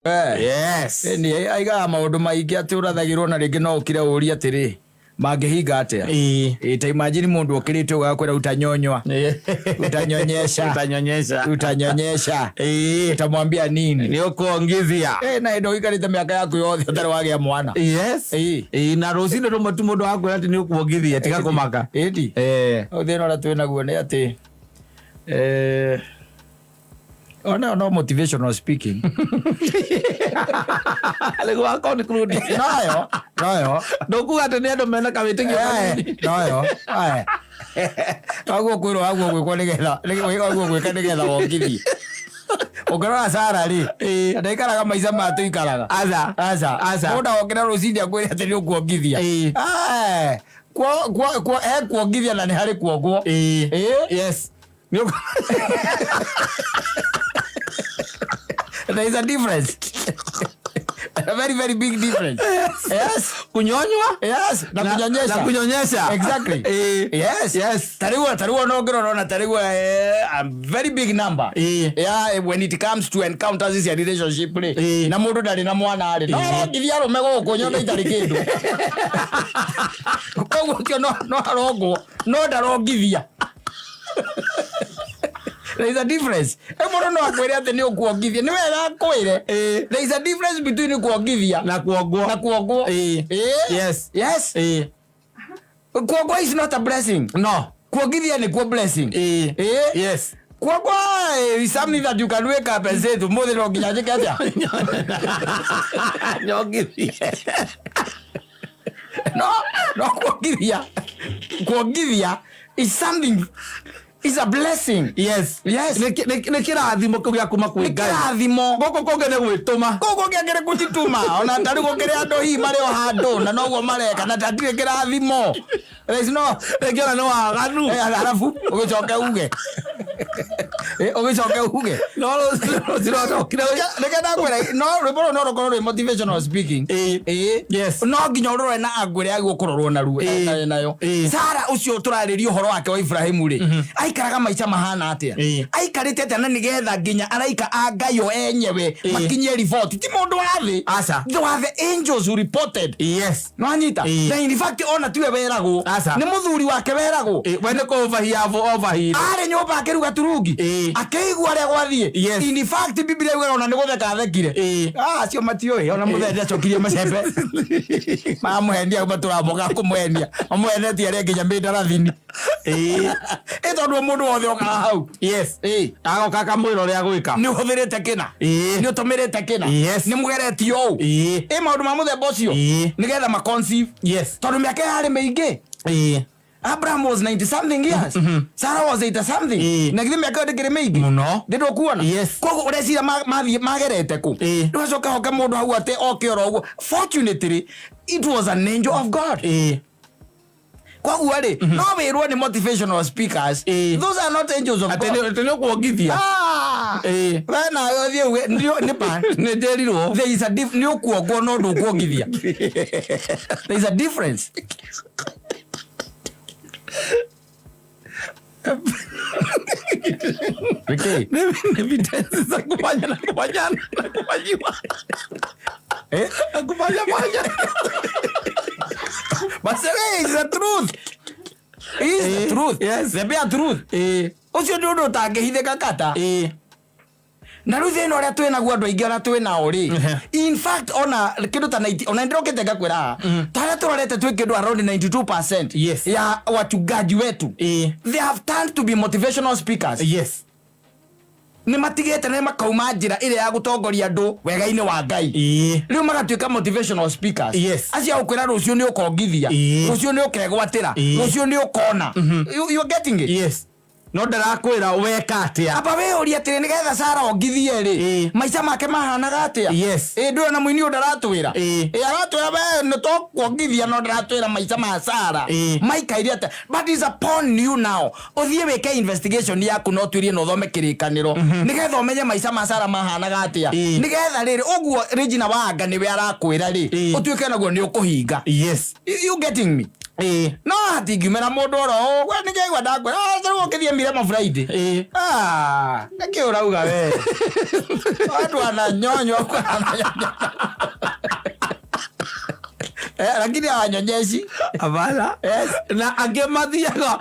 Yes. Ni aiga maundu maingi ati urathagirwo na ringi no ukire uria atiri mangihinga atia. Ta imagine mundu ukirite ugakwira utanyonywa. Utanyonyesha. Utamwambia nini? Ni ukuongithia. Na ndo ikarite miaka yaku yothe utari wagia mwana. Yes. Na rocine ndo matu mundu wakwira ati ni ukuongithia tiga kumaka. Uthina ura twina guo ni ati no motivational speaking. Lego wako ni kurudi. Nayo. Ndokuga ati ni andu mena kawitigio. Nayo. Agwo kwiro agwo gwikwo nigetha. Agwo gwika nigetha wongithie. Ukarora salary. Ndaikaraga maica matu ikaraga. Aza. Muda wokira rucindi akwire ati ni ukuongithia. Kuongithia na ni hari kuongwo. Yes. There is a difference. A very, very big difference. Yes. Kunyonywa? Yes. Na kunyonyesha. Exactly. Yes. Tariwa no gero na tariwa a very big number. Yeah, when it comes to encounters this relationship na mundu ndari na mwana ari. No, githia rumego kunyonda itari kindu. Koguo kio no arogo. No ndarongithia. There is a difference. Mundu no akwire ati ni ukuongithia ni wega akwire. There is a difference between kuongithia na kuongwo. Yes. Kuongwo is not a blessing. No. Kuongithia ni ku blessing. Yes. Kuongwo is something that you can wake up and say to mother no ginya jike atia. No kuongithia. Kuongithia is something. It's a blessing. Yes. Ne kirathimo kugia kuma kwĩ Ngai. Kirathimo. Goko kongene gwĩtũma. Goko ngengere gũcituma. Ona tari gũkĩrĩ andũ hi marĩ o handũ na noguo mareka na tatire kirathimo. There is no. Ngiona no waganu. Alafu ugicoke uge. No zirotokire. Nĩgetha ngwĩre no rwĩmbo no rũkorwo motivational speaking. Yes. No nginya ũrore na angwĩre agwo kũrorwo naruo nayo. Sara ũcio tũrarĩrio horo wake wa Ibrahimu rĩ. Aikaraga maica mahana atia. Aikarite ati na nigetha nginya araika a Ngai o enyewe makinye report. Ti mundu wa thi. They were the angels who reported. Yes. No anyita. In fact ona tiwe weragwo. Ni muthuri wake weragwo. Wende ko overheat. Are nyumba akiruga turungi. Akeigua ria gwathie. In fact Biblia yuga ona ni gutheka thekire. Acio matioi ona muthende acokirie macembe. Mamuhendia matura moga kumwenia. Amwenetie ari nginya mindarathini. Tondu mundu wothe okaga hau. Yes. Agoka kamwiro ria gwika. Ni uthirite kina. Ni utumirite kina. Ni mugeretie ou. Maundu ma muthemba ucio. Nigetha ma conceive. Yes. Tondu miaka yari meingi. Abraham was 90 something years. Sarah was 80 something. Na githime miaka ndikiri meingi. Muno. Ndido kuona. Yes. Koguo urecira magerete ku. Ndicoka hoke mundu hau ate okero uguo. Fortunately it was an angel of God. Koguo ri no wirwo ni motivational speakers. Those are not angels of God. Atene kuongithia. Wena yothie ni pan. Ni nderirwo. There is a difference. Ni ukuongwo no ndu kuongithia. There is a difference. Okay. Evidence za kufanya kufanyiwa. Kufanya. But say it's the truth. It's the truth. Yes. The bare truth. Ucio ndu utangihithika kata. Na ruthi no ria twina guo andu aingi ara twina ori. In fact ona kindu ta 90 ona ndrokete ngakwira tara turorete twi kindu around 92% ya wachungaji wetu. They have turned to be motivational speakers. Yes. Ni matigete na makauma njira ile ya gutongoria andu wega-ini wa Ngai. Riu magatuika motivational speakers. Acia ukwira rucio ni ukongithia. Rucio ni ukegwatira. Rucio ni ukona. You getting it? Yes. No ndarakwira weka atia. Aba we uri atire nigetha Sara ongithie ri. Maica make mahanaga atia. Ndio na muini ndaratwira. Aratwira we no to kuongithia no ndaratwira maica ma Sara. Maikaire atia. But is upon you now. Uthie weke investigation yaku no twirie no thome kirikaniro. Nigetha umenye maica ma Sara mahanaga atia. Nigetha riri uguo Regina Wanga niwe arakwira ri. Utuike naguo ni ukuhinga. Yes. You getting me? no hatingimera mundu oro gwe nigegwa ndakwe tari ukithie Mirema Friday niki urauga we watu ananyonywa lakini awanyonyeshi abala na ange mathiaga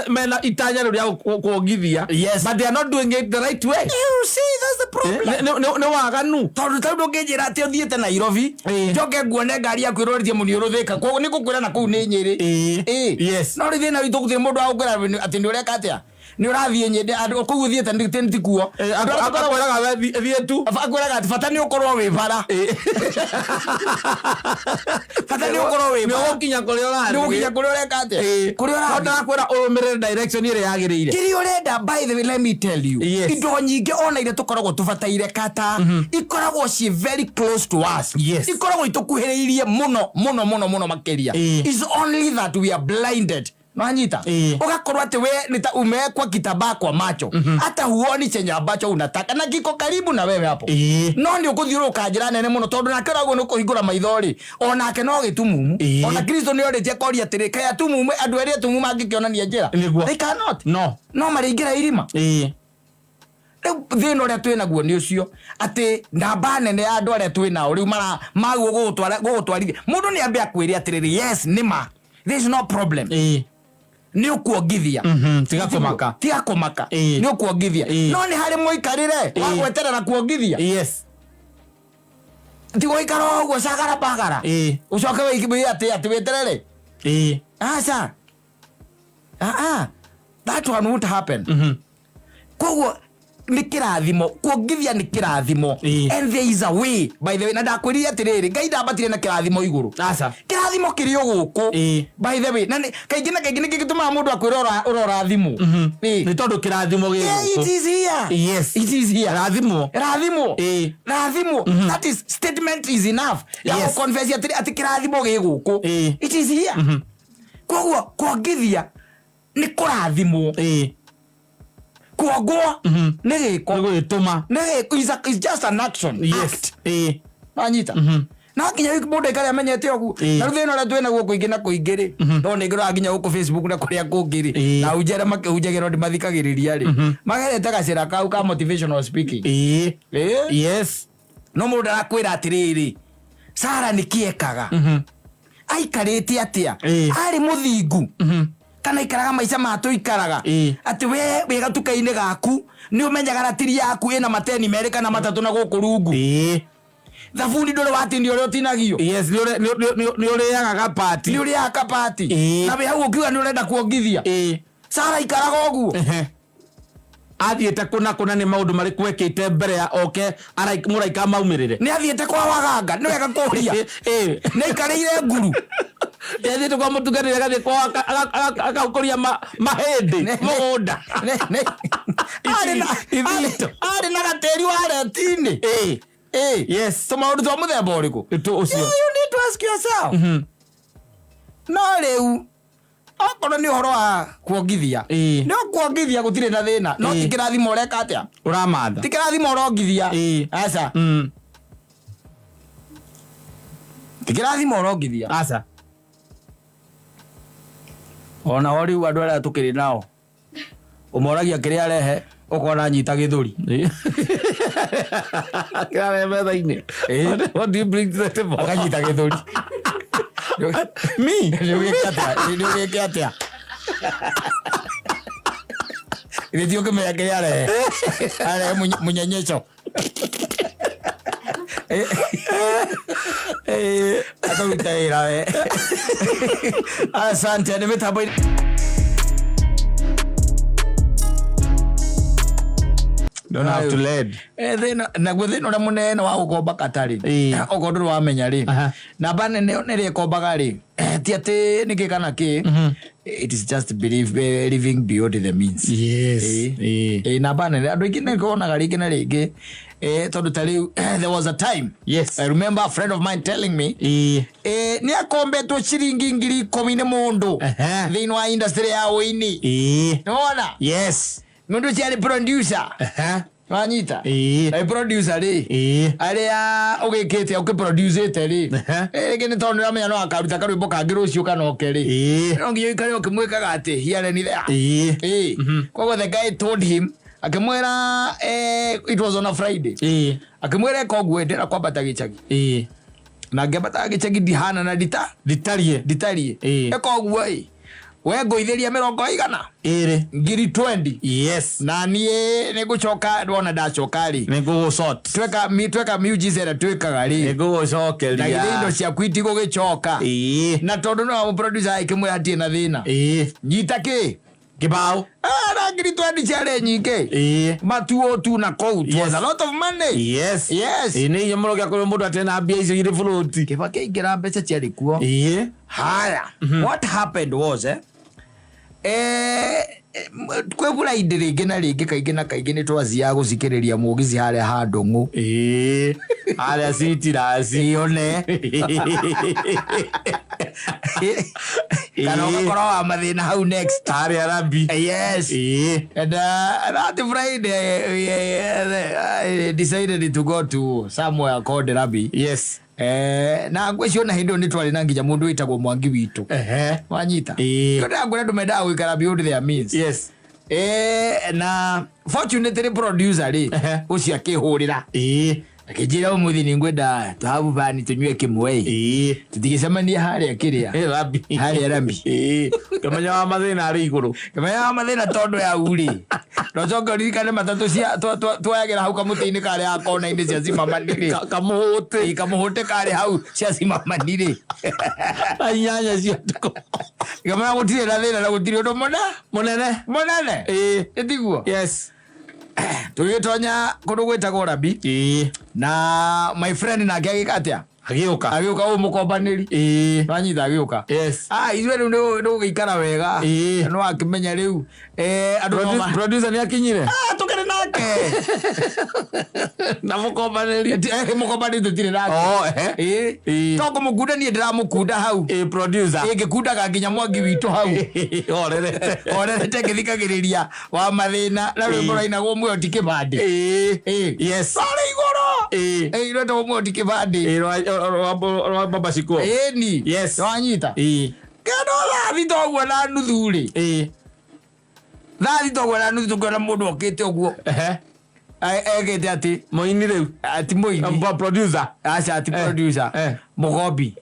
mena itanya ria kuongithia, but they are not doing it the right way. You see, that's the problem. No waganu tondu tau ndungijira ati uthiete Nairobi njoke nguone ngari yaku iroritie muniuru thika koguo ni kukwira na kuu ni Nyeri. No ri thina witu guthie mundu agukwira ati ni ureka atia ni urathie nyende andu kuu uthiete ndi kuo akwiraga we thie tu akwiraga ati bata ni ukorwo wi bara bata ni ukorwo wi bara ni ukinya kuria urathi ni ukinya kuria ureka atia kuria urathi ndakwira urumirire direction ire yagirire kiri urenda. By the way, let me tell you, indo nyingi ona ire tukoragwo tubataire kata ikoragwo ci very close to us, ikoragwo itukuhiriirie muno makeria. Is only that we are blinded. Nanyita ugakorwa ati we nita umewekwa kitambaa kwa macho hata huoni chenye ambacho unataka na kiko karibu na wewe hapo. No ni ukuthiuruka njira nene muno tondu nake ragwo ni kuhingura maithori onake no gitumumu ona Kristo ni orete koria atiri kaya tumumu andu eri tumumu angikionania njira they cannot no maringira irima thina uria twina guo ni ucio ati ndamba nene ya andu aria twina riu mara maguo gugutwarithia mundu ni ambe akwire atiriri yes nima there is no problem ni ukuongithia tiga kumaka ni ukuongithia no ni hari muikarire wa gweterera kuongithia ti goikara uguo cagara bagara ucoke wikibe ati weterere asa that one won't happen. Koguo ni kirathimo kuongithia ni kirathimo and there is a way. By the way, na ndakwiriria atiriri Ngai ndambatire na kirathimo iguru kirathimo kirio guku by the way na kaingi na kaingi gituma mundu akwira urora thimu ni tondu kirathimo giguku it is here. It is here. rathimo that is statement is enough ya confess ati kirathimo giguku it is here. Koguo kuongithia ni kurathimo kuogwa negeko negituma negeko is just an action act anyita na kinya mundu ikari amenyete ogu na ruthino ra twena guo kuingi na kuingiri no ngigira ginya guku Facebook na kuria kungiri na ujere makehujagiro ndi mathikagiriria ri magerete gacira kau ka motivational speaking yes no mundu arakwira atiriri Sara nikiekaga aikarite atia ari muthingu kana ikaraga maica matu ikaraga ati we wega tukaine gaku ni umenyaga ratiri yaku ina mateni meri kana matatu na guku rungu thabundi ndore watindi ore utinagio ni uriaga gapati ni uriaga kapati na we hau ukiuga ni urenda kuongithia Sara ikaraga oguo athiete kuna ni maundu mari kwekite mbere ya muraika maumirire ni athiete kwa waganga ni wega kuria ni ikarire nguru ethiete kwa mutungatire gathi kwa akaukoria mahindi mugunda ari na gateri wa retini yes maundu twa muthemba uriku ucio you need to ask yourself no riu okorwo ni uhoro wa kuongithia ni kuongithia gutire na thina no tikirathimo ureka atia uramatha tikirathimo urongithia aca tikirathimo urongithia aca ona hori andu aria tukiri nao umoragia kiria arehe ukona nyita githuri kirarehe metha-ini what do you bring to the table akanyita githuri me niugike atia ndio kemea kiria arehe munyenyecho atautaira we asante ni mitambo don't have to lead thina na gwithina ura munene wa ukomba katari ogondo wa menya ri na bane ne ri kombaga ri ti ati niki kana ki it is just living beyond the means na bane andu ingi ne kona gari kina ringi tondu tari there was a time I remember a friend of mine telling me ni akombetwo ciringi 10,000 ni mundu thini wa industry ya uini nona mundu ciari producer wanyita producer ri aria ugikite ukiproduce ite ri rigi ni tondu amenya no akaruta karwimbo kangi rucio kanoke ri no ngiyo ikare ukimwikaga ati here ni there kwa the guy told him akimwera it was on a Friday akimwera koguo ndera kwambata gicagi na ngembata gicagi dihana na ditarie koguo we ngoitheria 100 ngiri 20 yes na nie nigucoka ndona ndacoka ri nigugucot tweka music twekaga ri nigugucokeria na indo cia kwiti gugicoka na tondu no producer ikimwe atie na thina nyita ki kibao na ngiri 20 ciare nyingi matuo tu na kou was a lot of money yes ni yemoro gya ko mundu atena mbia icio ire float kibake ingira mbeca ciari kuo haya what happened was kwegura inde ringi na ringi kaingi na kaingi ni twazia gucikiriria mugizi haria handungu haria citiraci one kana ukora wa mathina hau next haria rabi yes and that Friday I decided to go to somewhere called Rabi yes na ngwecio na hindo ni twari na nginya mundu witagwo Mwangi witu wanyita nda ngore ndumenda gwikara beyond their means yes na fortunately producer ri ucio akihurira akijira umuthi ni ngwenda tuhabu bani tunywe kimwe tutigicemania haria kiria haria Rabi kamenya wa mathina ari iguru kamenya wa mathina tondu ya uri rocoka ririkane matatu cia twayagira hau kamutini kari akona inde cia cimamanire kamuhute kari hau cia cimamanire anyanya cia tuko kamenya gutire na thina na gutire undu munene etiguo yes tugitonya kundu gwitagwo Rabi na my friend na agika atia agiuka umukombaniri wanyita agiuka yes ithuĩ rĩu nĩ gũgĩikara wega no akimenya rĩu andũ producer ni akinyire tukire nake na mukombaniri mukombaniri tutire nake toko mukunda ni ndiramukunda hau producer ngĩkundaga nginya Mwangi witu hau orerete ngĩthikagĩrĩria wa mathina na rwĩmbo rwainagwo Mwoti Kĩbandĩ yes sorry igoro rwĩmbo Mwoti Kĩbandĩ rwa baba ciko ni yes wanyita kendo thathi toguo na nuthu ri thathi toguo na nuthu tukiona mundu okite uguo egete ati moini riu ati moini producer acha ati producer Mugobi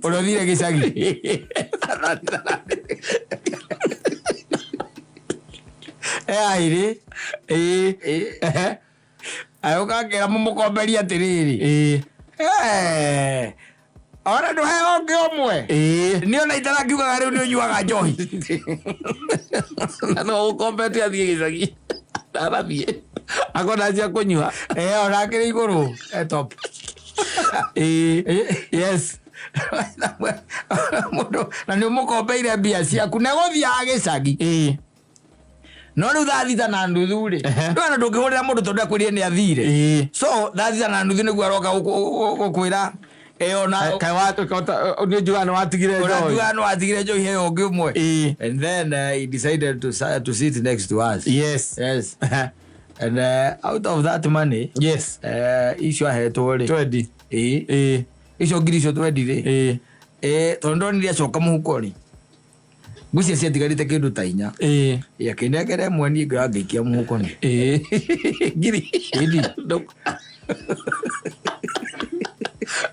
urothire gicagi aire ayoka kera mumukomberia atiriri ora ndu he onge omwe ni ona itara kiugaga riu ni unyuaga njohi no ukombete athie gicagi arathie akona cia kunyua ona kire iguru top yes mundu na ni umukombeire mbia ciaku na guthiaga gicagi no riu thathita na nuthu ri ndona ndungihurira mundu tondu akwirie ni athire so thathita na nuthu niguo aroka gukwira ona kai watu ni juana watigire njohi he onge umwe and then he decided to sit next to us yes and out of that money yes icio ahetwo ri 20 icio ngiri icio 20 ri tondu ni acoka muhuko ri gucia ciatigarite kindu ta 4 akinengere mweni ngaikia muhuko ni ngiri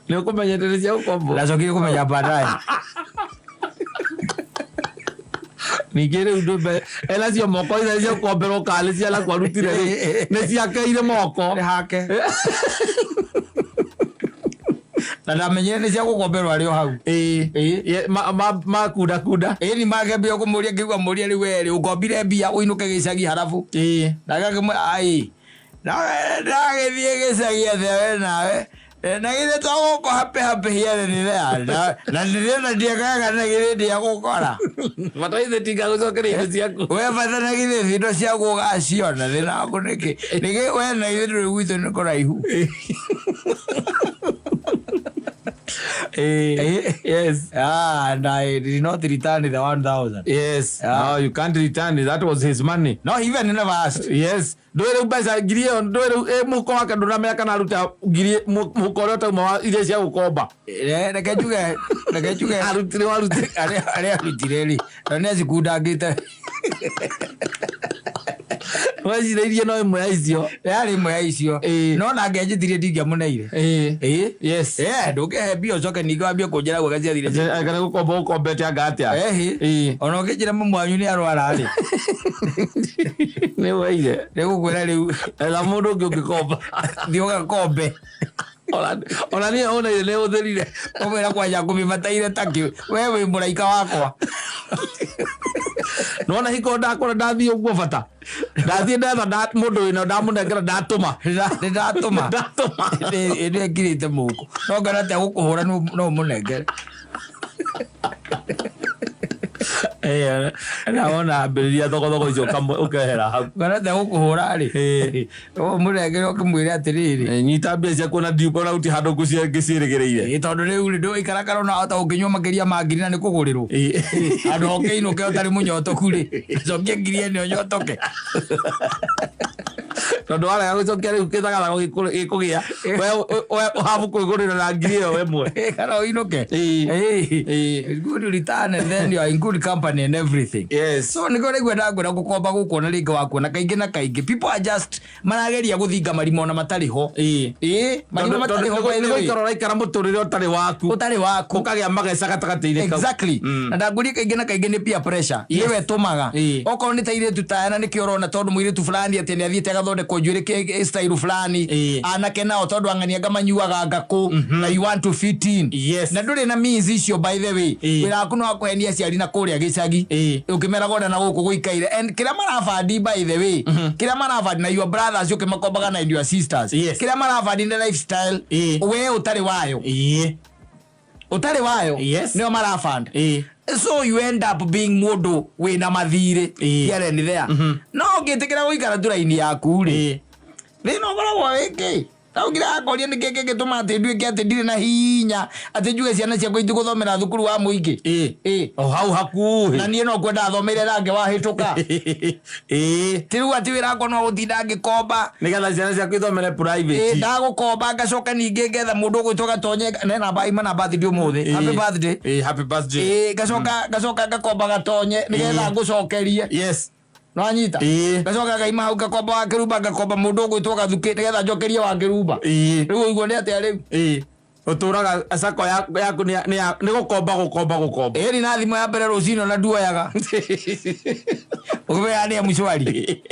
ni ukumenya cia ukombo nacokire kumenya baadaye ningĩ rĩu ndũmbe ena cio moko iria cia kuomberwo kali cia la kwarutire nĩ ciakeire moko nĩ hake na ndamenyire nĩ cia gũkomberwo arĩ o hau makunda ni makembia kũmũria ngĩigua mũria rĩu werĩ ũkombire mbia ũinũke gĩcagi harabu ndagakĩmwe ndagĩthiĩ gĩcagi atĩa we nawe na gire toko hape hiere ni lea na ndirena ndiakaga na gire ndia gukora mataize tinga gũcokeria indo ciaku we bata na gire indo ciaku gaciona thina kuniki nige we na gire rwitu ni kuraihu Yes. And I did not return the 1,000. Yes. No, you can't return it. That was his money. No, even he never asked. Yes. Ndwere ubesa ngiri yo ndwere muko wake ndunamenya kana ruta ngiri muko rota mwa ile cia gukomba. Reke chuge Arutire warutire are arutireri. Na cikundangite. Wacireirie no imwe ya icio. Yari imwe ya icio. No na ngenjitirie ndingiamuneire. Yes. Ndukehe mbio coke ninge wambie kunjira gwe gaciathire. Kana gukomba ukombete anga atia. Ona ukijira mumwanyu ni arwara ri. Ni waire. Kwera riu la mundu ungi ungikomba thioga kombe ona ni ona ile utherire omera kwa ya kumimataire taki wewe muraika wakwa nona hiko ndakora ndathie uguo bata ndathie ndatha mundu wina ndamunengera ndatuma ende ngirite muko no ngarate gukuhura no munengere naona ambĩrĩria thogothoko icio ũkehera hau ngarate gukuhura ri munengere ukimwira atiriri nyita mbia ciaku na ndiukona uti handũ ngĩciĩrĩgĩrĩire tondu riu ndu ikarakara na ota ũngĩnyua makĩria ma ngiri na nĩ kũgũrĩrwo andũ okĩinũke ũtarĩ mũnyotoku rĩ cokia ngiri ĩno nyotoke tondu warega gũcokia rĩu kĩthagaga gĩkũgĩa we ũhabu kwĩgũrĩra na ngiri ĩyo wemwe kana ũinũke good return and then you are in good company and everything. Yes. So niko regwenda ngora gukomba gukona ringi wakuona kaingi na kaingi people are just marageria guthinga marimo na matari ho marimo matari ho niko ikarora ikara muturire utari waku ukagĩa mageca gatagati-inĩ kau exactly na ndangũria kaingi na kaingi ni peer pressure yewe tumaga okorwo ni taire tutayana ni kiorona tondu muiritu fulani ati ni athiite gathondekwo njuĩrĩ style fulani anake nao tondu ang'ania ngamanyuaga ngaku na you want to fit in. Yes. Na nduri na means icio by the way wira waku no akwenia aciari na kuria gicagi ukimera goda na guku guikaire and kira marabandi by the way kira marabandi na your brothers ukimakombaga na your sisters kira marabandi na lifestyle we utari wayo nio marabandi so you end up being mundu wina mathire here and there no ngitikira guikara turaini yaku ri no goragwo wiki Taugira akoria ni keke gituma ati nduike ati ndire na hinya ati njuge ciana ciakwa itiguthomera thukuru wa muingi o hau hakuhi na nie no kwenda thomere range wahituka tiru ati wira ko no utinda ngikomba nigetha ciana ciakwa ithomere private ndagukomba ngacoka ninge ngetha mundu gwitwa tonye na bai mana birthday umuthi happy birthday ngacoka ngakomba gatonye nigetha ngucokerie no anyita gacoka gaima hau gakomba wa kiruba gakomba mundu gwitwa gathuki nigetha njokerie wa kiruba riu iguo ni atia riu uturaga acako yaku ni gukomba eri na thimo ya mbere rucino na nduoyaga ukimenya ni mshwari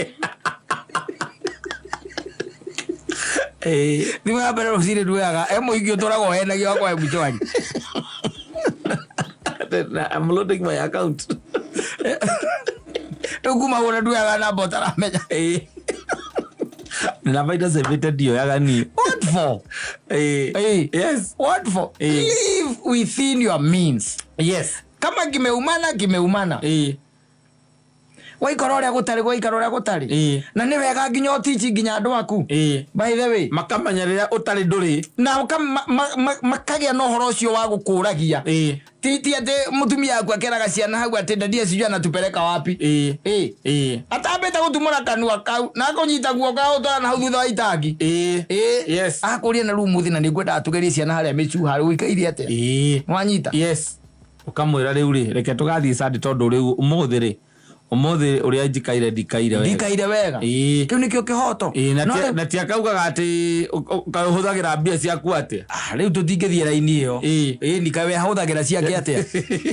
thimo ya mbere rucino nduoyaga muingi uturaga henagia kwa mshwari I'm loading my account Ukuma una nduoyaga na botara menya na vaida sevete dio yagani what for yes what for live within your means kama kimeumana waikora uria gutari na ni wega nginya utichi nginya andu aku by the way makamanyerera utari nduri na makagia no horo ucio wa gukuragia titi ati mutumia aku akeraga ciana hau ati ndadia sijua anatupeleka wapi atambeta gutumura kanua kau na kunyita guoka utana hau thutha wa itangi yes akuria na rumuthi na ningwenda atugerie ciana haria michuha riu ikaire ate mwanyita ukamwira riu ri reke tugathie sadi tondu riu umuthi uria njikaire ndikaire wega kiu nikio kihoto na tia kaugaga ati ukahuthagira mbia ciaku atia riu tutingithie raini iyo nikawe huthagira ciake atia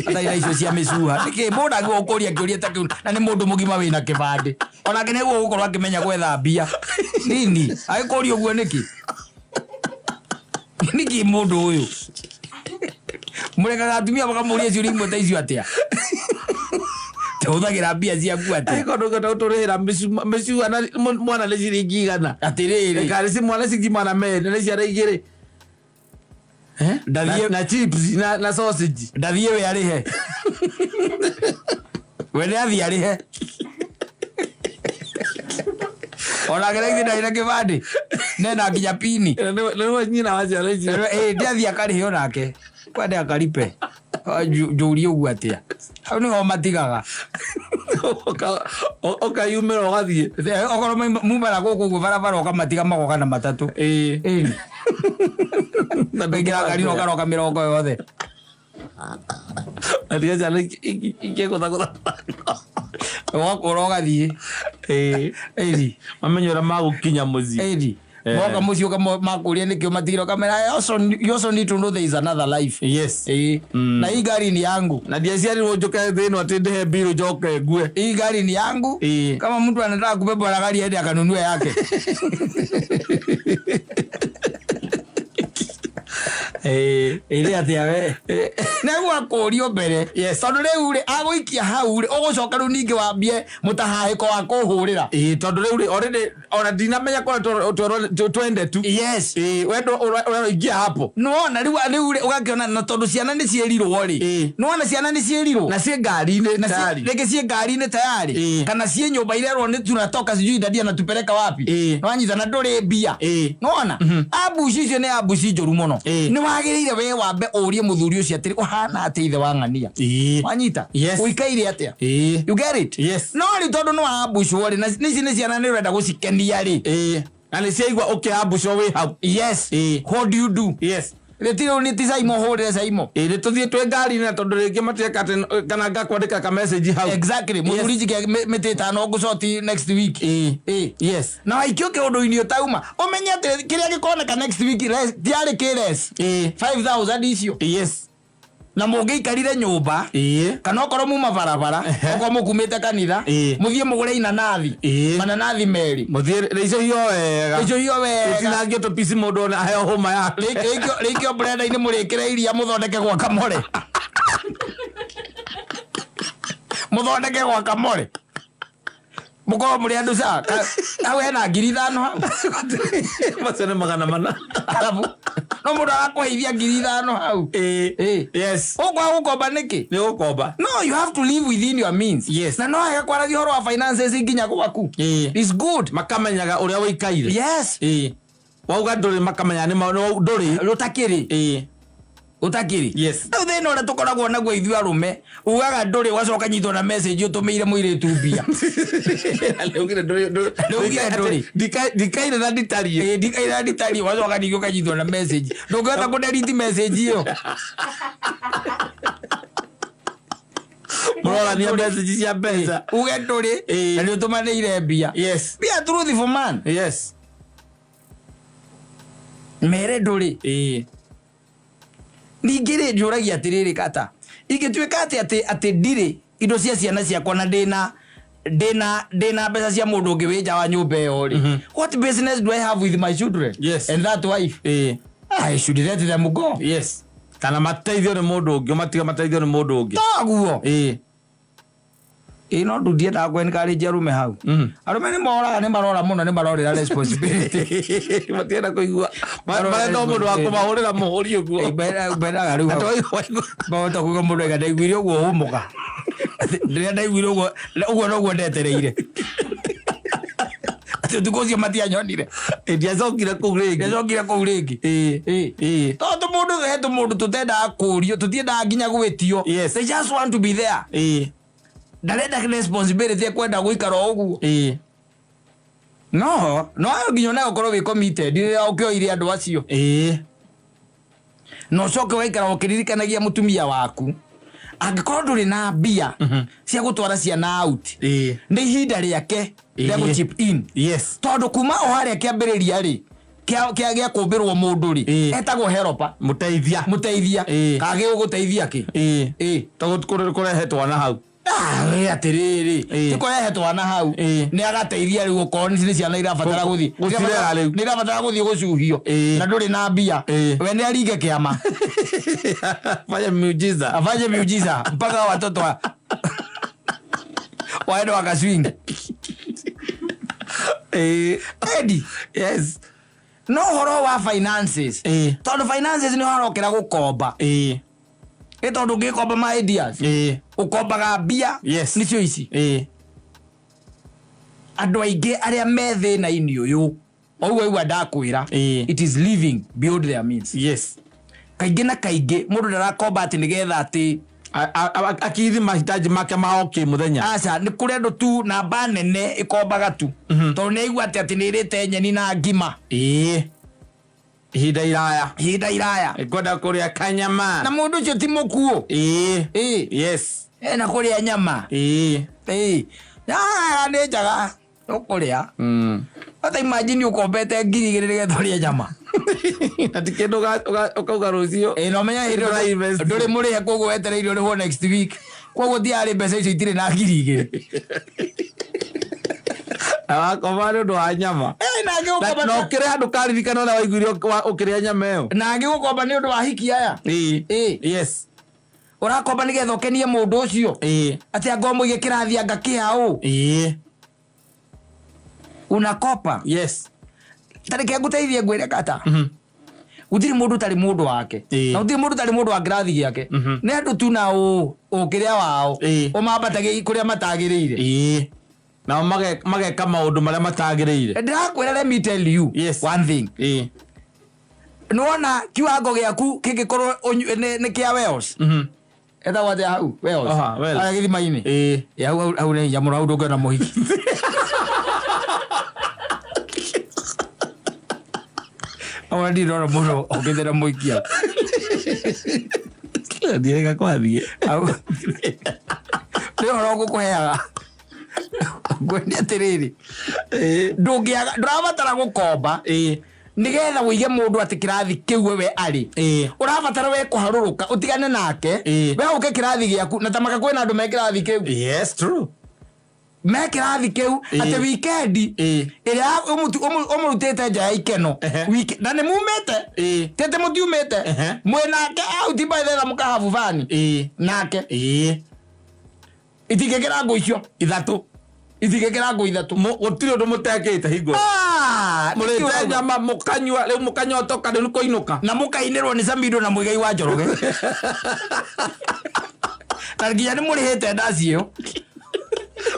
ataira icio cia micuha niki mundu agikuria kiuria ta kiu na ni mundu mugima wina kibandi onake niguo gukorwo akimenya gwetha mbia nini agikuria uguo niki mundu uyu murekaga atumia bakamuria ciuria imwe ta icio atia uthagira mbia ciaku ati kondo uturira meciu ana mwana ni ciringi igana atiriri kari si mwana cingimana mene ni ciara igiri na chips na sausage ndathie we arihe we ni athie arihe ona gereki ndari na kibandi nena nginya pini Nĩwe nyina wa ciana icio. ndiathiĩ akarĩhio nake kwende akaripe njũrie ũguo atĩa hau nĩho matigaga Ũkayumĩra ũgathiĩ. okorwo mumana gũkũ ũguo barabara ũkamatiga magoka na matatũ ndaingĩra ngari na ũkaroka mĩrongo yothe Natiga ciana ikĩgũthagũtha ũgakũra ũgathiĩ mamenye ũrĩa magũkinya mũciĩ. moka mũciĩ makũria nĩkĩo matigire kamera you also need to know there is another life. Yes. Na hii gari ni yangu na ndiaciarirwo njoke thĩno atĩ ndĩhe mbirũ njoke ngue. Hii gari ni yangu. Kama mtu anataka kubeba na gari aende akanunue yake. Ile atia we nĩguo akũrio mbere tondũ rĩu rĩ agũikia hau rĩ ũgũcoka rĩu ningĩ wambie mũtahahĩko wa kũhũrĩra tondũ rĩu rĩ already ona ndinamenya kũrĩa twende tu wendo ũraingia hapo nĩwona rĩu rĩ ũgakĩona na tondũ ciana nĩ ciĩrirwo rĩ nĩwona ciana nĩ ciĩrirwo na ciĩ ngari-inĩ tayari rĩngĩ ciĩ ngari-inĩ tayari kana ciĩ nyũmba irerwo nĩ tunatoka sijui dadia na tupeleka wapi nĩwanyita na ndũrĩ mbia nĩwona ambuci icio nĩ ambuci njũru mũno nĩwagĩrĩire we wambe ũrie mũthuri ũcio atĩrĩ ũhana atĩ ithe wa ng'ania wanyita ũikaire atĩa you get it no rĩ tondũ nĩ wa ambucwo rĩ na ici nĩ ciana nĩ ũrenda gũcikenia rĩ na nĩ ciaigua ũkĩambucwo wĩ hau what do you do Retiro ni tisaimo hore saimo. Ile tuthie twe ngari na tondu ringi matieka kana ngakwandika ka message hau. Exactly. Muthuri jike meteta no gucoti next week. Yes. Na ikio ke undu-ini utauma. Umenya ati kiria gikoneka next week tiari kires. 5000 icio. Yes. Na mũngĩikarire nyũmba kana okorwo muma barabara okorwo mũkumĩte kanitha mũthiĩ mũgũre inanathi mananathi merĩ mũthiĩ icio hiyo wega ũtinangio tũpici mũndũ ona aheo hũma yake rĩngĩ brenda-inĩ mũrĩkĩre iria mũthondeke gwa kamore mũthondeke gwa kamore mũkorwo mũrĩ andũ caka hau hena 5,000 hau macio nĩ 400 arabu no mũndũ agakũheithia 5,000 hau yes ũkwa gũkomba nĩkĩ nĩ gũkomba no you have to live within your means na no hega kwaragia ũhoro wa finances nginya gwaku it's good makamenyaga ũrĩa wĩikaire wauga ndũrĩ makamenya nĩ ndũrĩ rũtakĩrĩ utakiri rĩu thĩna ũrĩa tũkoragwo naguo ithuĩ arũme ugaga ndũrĩ ũgacoka nyitwo na message ũtũmĩire mũirĩtu mbia ndikaire na nditarie ũgacoka ningĩ ũkanyitwo na message ndũngĩhota kũdelete message ĩyo mũrorania message cia mbeca uge ndũrĩ na nĩũtũmanĩire mbia be a truthful man mere ndũrĩ ningĩ rĩ njũragia atĩrĩrĩ kata ingĩtuĩka atĩ ndirĩ indo cia ciana ciakwa na ndĩna mbeca cia mũndũ ũngĩ wĩ nja wa nyũmba ĩyo rĩ what business do I have with my children and that wife I should let them go kana mateithio nĩ mũndũ ũngĩ matiga mateithio nĩ mũndũ ũngĩ toguo no ndundiendaga kwenkarĩnjia arũme hau arũme nĩ moraga nĩ marora mũno nĩ marorĩra responsibility matienda kũigua marenda mũndũ wa kũmahũrĩra mũhũri ũguo bendaga rĩu mahota kuga mũndũ ega ndaiguire ũguo hũmũka rĩrĩa ndaiguire ũguo noguo ndetereire atĩ ũtukũ ũcio matianyonire ndiacokire kũu rĩngĩ tondũ mũndũ hetũ mũndũ tũtendaga kũũrio tũtiendaga nginya gwĩtio they just want to be there ndarenda responsibility kwenda gũikara ũguo no nginya nayo ũkorwo wĩ committed rĩrĩa ũkĩoire andũ acio no ũcoke waikara ũkĩririkanagia mũtumia waku angĩkorwo ndũrĩ na mbia cia gũtwara ciana out nĩ ihinda rĩake rĩa gũ-chip in tondũ kuma o harĩa kĩambĩrĩria rĩ gĩa kũmbĩrwo mũndũ rĩ etagwo helper mũteithia kagĩ ũgũteithia kĩ tondũ kũrehe twana hau atĩrĩrĩ tĩkũrehe twana hau nĩ agateithia rĩu ũkorwo nĩ ciana irabatara gũthiĩ nĩ irabatara gũthiĩ gũcuhio na ndũrĩ na mbia we nĩ aringe kĩama afanye miujiza mpaka watoto waende wakaswingi Eddie no ũhoro wa finances tondũ finances nĩ harokera gũkomba tondũ ũngĩkomba my ideas ũkombaga mbia nĩcio ici andũ aingĩ arĩa me thĩna-inĩ ũyũ oigwa ndakwira it is living beyond their means. Yes. Kaingĩ na kaingĩ mũndũ ndarakomba atĩ nĩgetha atĩ akithi mahitaji make ma okay muthenya. Aca nĩ kũrĩ andũ tu namba nene ĩkombaga tu tondũ nĩaigua atĩ nĩ ĩrĩte nyeni na ngima. Ihinda iraya kwenda kũrĩa kanyama na mũndũ ũcio ti mũkuũ. Yes. Na kũrĩa nyama nĩ njaga ũkũrĩa. Hata imagine ũkombete 2,000 nĩgetha ũrĩe nyama. Ati kĩndũ ũkauga rũciũ. No menya ndũrĩ mũrĩhe koguo wetereire ũrĩhwo next week. Koguo thiarĩ mbeca icio itirĩ na 2,000. Awakoma nĩ ũndũ wa nyama. Na ũkĩrĩ handũ karirikana na waiguire ũkĩrĩa nyama ĩyo. Na ngĩgũkomba nĩ ũndũ wa hiki aya. Yes. Ũrakomba nĩgetha ũkenie mũndũ ũcio. Atĩ angombo igĩkĩrathi anga kĩhaũ. Unakopa. Yes. Tareke nguteithie ngwĩre kata. Gũtirĩ mũndũ tarĩ mũndũ wake. Na gũtirĩ mũndũ tarĩ mũndũ wa kĩrathi gĩake. Nĩ andũ tu na ũkĩrĩa wao. Ũmambatagia kũrĩa matagĩrĩire. Na mageka maũndũ marĩa matagĩrĩire. Ndĩrakwĩra let me tell you one thing. Nĩwona kiwango gĩaku kĩngĩkorwo nĩ kĩa Wales. Etagwo atĩa hau Wales. Arĩa gĩthima-inĩ. Hau nĩ nyamũra hau ndũngĩona mũhiki. Awa ndirona mũno ũkĩthera mũhiki hau. Ndiega kwathiĩ. Nĩ ũhoro ngũkũheaga. Ngwenda atĩrĩrĩ. Ndũrabatara gũkomba nĩgetha ũige mũndũ atĩ kĩrathi kĩu we arĩ. Ũrabatara we kũharũrũka ũtigane nake. We ũke kĩrathi gĩaku na tamaka kwĩna andũ me kĩrathi kĩu. Yes, true. Me kĩrathi kĩu atĩ wikendi ĩrĩa ũmũrutĩte nja ya ikeno. Na nĩ mumĩte. Tete mũtiumĩte. Mwĩnake out by the mũkahabu vani. Nake. Itingĩkĩra ngũ icio 3. Itingĩkĩra ngũ 3. Gũtirĩ ũndũ mũtekĩte hingo. Mũrĩte nyama mũkanyua rĩu mũkanyotoka rĩu kũinũka. Na mũkainĩrwo nĩ Samido na Mũigai wa Njoroge. Na nginya nĩ mũrĩhĩte ndaci ĩyo.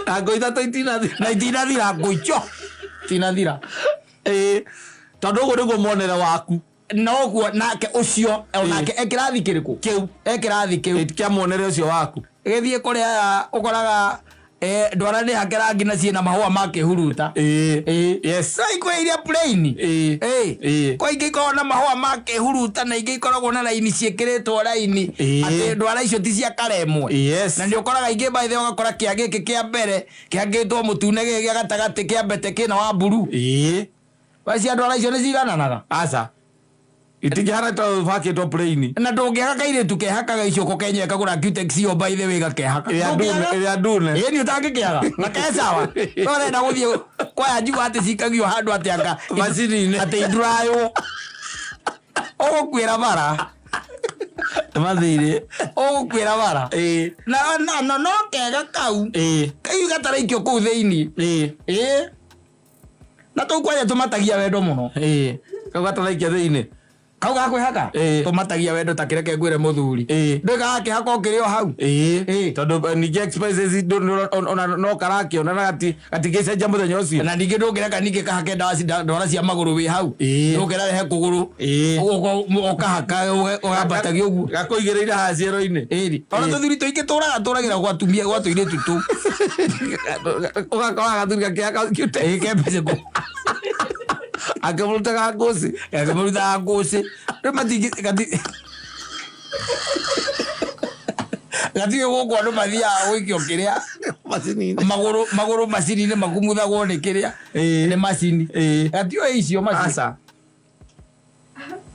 Na ngũ 3 itinathira. Na itinathira ngũ icio. Itinathira. Tondũ ũguo nĩguo muonere waku. Noguo nake ũcio onake ekĩrathi kĩrĩkũ? Kĩu. Ekĩrathi kĩu. Kĩa muonere ũcio waku. Gĩthiĩ kũrĩa ũkoraga ndwara nĩ hake rangi na ciĩna mahũa makĩhuruta. Yes. Ikwe iria plain. Kwa ingĩ ikoragwo na mahũa makĩhuruta na ingĩ ikoragwo na raini ciĩkĩrĩtwo raini. Atĩ ndwara icio ti cia karemwe. Na nĩ ũkoraga ingĩ by the way ũgakora kĩa gĩkĩ kĩa mbere kĩangĩtwo mũtune gĩkĩ gĩa gatagatĩ kĩa mbete kĩna wa mburu. Wacia ndwara icio nĩ cigananaga. Aca. Itingĩhana to fakĩtwo plain. Na ndũngĩaga kairĩtu kehakaga icoko Kenya kagũra Cutex yo by the way gakehaka. Ĩrĩa ndune. Nĩ ũtangĩkĩaga. Na kesawa. Ũrenda gũthiĩ kwaya njigua atĩ cikagio handũ atĩ anga macini-inĩ. Atĩ ndrayo. Ũgũkwĩra bara. Mathirĩ. Ũgũkwĩra bara. Na no kega kau. Kau gataraikio kũu thĩinĩ. Na tũkwaya tũmatagia wendo mũno. Kau gataraikia thĩinĩ. Kau gakwĩhaka tũmatagia wendo ta kĩreke ngwĩre mũthuri. Ndũgakĩhaka ũkĩrĩ o hau. Tondũ ningĩ expenses no karakĩona na gatingĩcenjia mũthenya ũcio. Na ningĩ ndũngĩreka ningĩ kahake ndwara cia magũrũ wĩ hau. Ndũngĩrehe kũgũrũ. Ũkahaka ũgambatagia ũguo. Gakũigĩrĩire haha ciero-inĩ. Ona tũthuri tũingĩ tũragĩra gwa atumia gwa tũirĩtu tũu. Ũgakora gathuri gakĩhaka Cutex. Kembece kũ. Akĩmũrutaga ngũcĩ. Akĩmũrutaga ngũcĩ. Rĩu matingĩ gatigĩ gũkũ andũ mathiaga gwĩkio kĩrĩa magũrũ macini-inĩ makumuthagwo nĩ kĩrĩa nĩ macini. Gatiũĩ icio macini. Aca.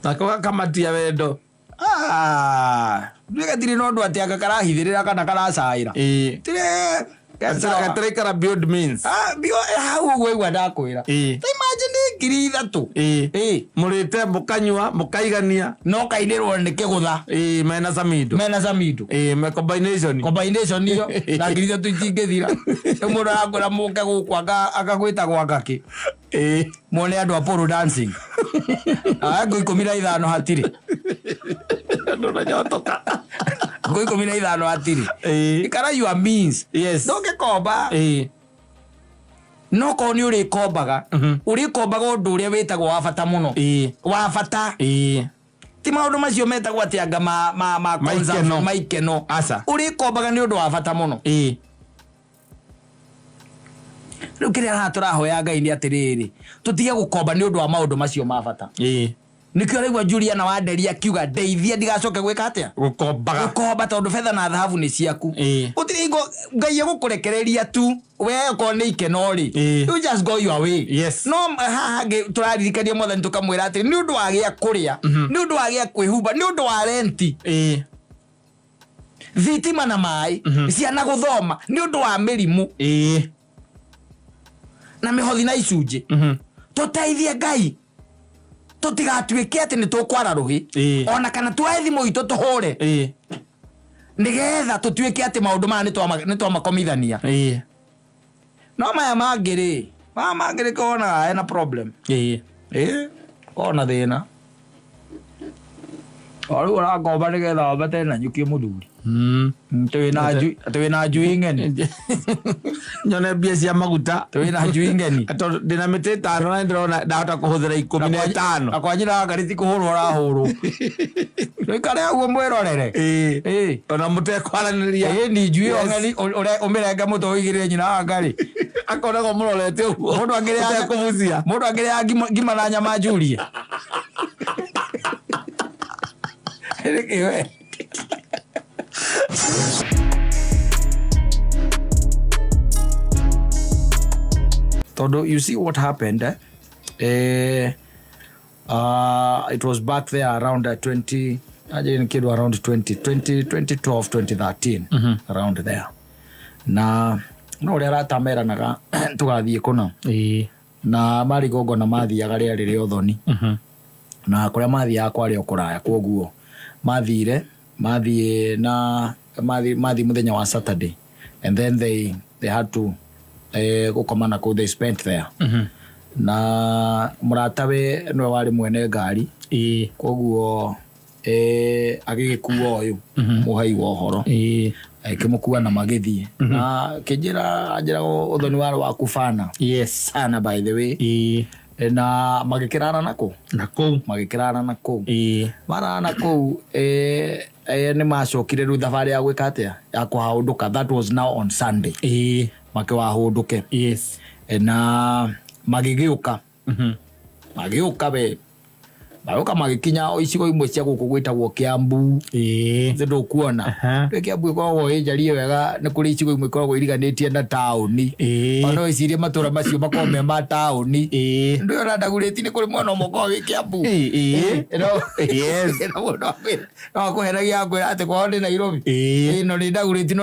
Nako gakamatia wendo. Gatirĩ na ũndũ atĩ anga karahithĩrĩra kana karacaĩra. Gataraikara beyond means. Hau ũguo igua ndakwĩra. Imagine 3,000. Mũrĩte mũkanyua mũkaigania. No kainĩrwo nĩ kĩgũtha. Mena Samido. Me combination. Combination iyo na 3,000 itingĩthira. Mũndũ arakwĩra mũke gũkũ akagwĩta gwa ngakĩ. Muone andũ a polo dancing. Ngũ 15 hatirĩ. Ndũnanyotoka. Ngũ 15 hatirĩ. Ikara your means. Yes. Ndũngĩkomba. no ko ni uri kombaga undu uria witagwo wa bata muno wa bata ti maundu macio metagwo atianga ma consumption maikeno uri kombaga ni undu wa bata muno riu kiria raturahoya Ngai ni atiriri tutige gukomba ni undu wa maundu macio ma bata nikio raigua Juliana Wanderia akiuga ndeithia ndigacoke gwika atia gukomba tondu fedha na dhahabu ni ciaku utirigo Ngai egukurekereria tu we ko ni ikenori you just go your way no haha turaririkania mothe tukamwira ati ni undu wa gia kuria ni undu wa gia kwihumba ni undu wa renti thitima na mai ciana guthoma ni undu wa mirimu na mihothi na icunji tuteithie Ngai tutigatuike ati ni tukwara ruhi ona kana twae thimu itu tuhure nigetha tutuike ati maundu ma ni twamakomithania no maya mangiri kona ena problem kona thina oru urakomba nigetha wambate na nyukie muthuri twina njui ngeni nyone mbia cia maguta twina njui ngeni ndina miti 5 na ndirona ndahota kuhuthira 15 akwanyira ngari ti kuhurwo rahurwo nikare aguo mwirorere ona mutekwaraniria ni njui ngeni umirenga muto wigirire nyina wa ngari akoragwo murorete uguo mundu angiria ngima na nyama njurie Ewe. Todo, you see what happened? It was back there around 2012, 2013, around there. Na no ria ratamera naga tugathie kuna. Na mari gogo na mathiaga riri othoni. Na kuria mathiaga kwari okuraya kwoguo mathire muthenya wa Saturday, and then they had to gukomana ko they spent there. Na muratawe no wari mwene ngari kwoguo agigikuwa uyu muhai wa horo akimukua na magithie na kijira uthoni waro wa kufana sana by the way na magikirana nako mara nako ni macokire ru thabari ya gwika atia ya kuhaunduka. That was now on Sunday makiwahunduke na magigiuka be baroka magikinya icigo imwe cia guku gwitagwo Kiambu zindu kuona Kiambu ko ijari wega ni kuri icigo imwe koragwo iriganitie na tauni ono icirie matura macio makome ma tauni ndio randaguriti ni kuri mwana moko wi Kiambu no kuheragia kwira ati kwa ndi Nairobi no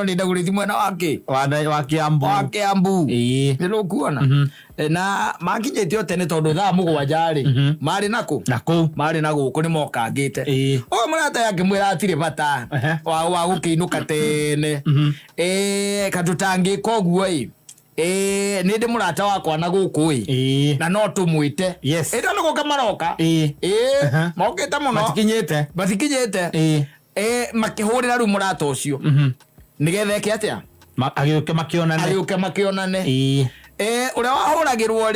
ni ndaguriti mwena wake wa Kiambu ndio kuona na makinyetio tene tondu thaa mugwanja mari mari na guku ni mokangite murata yake mwira atire bata wa gukiinuka tene katutangi koguo ni ndi murata wakwa na guku na no tumwite ndo no gukamaroka mokita muno batikinyete makihurira ru murata ucio nigethe ke atia agiuke makionane uria wahuragirwo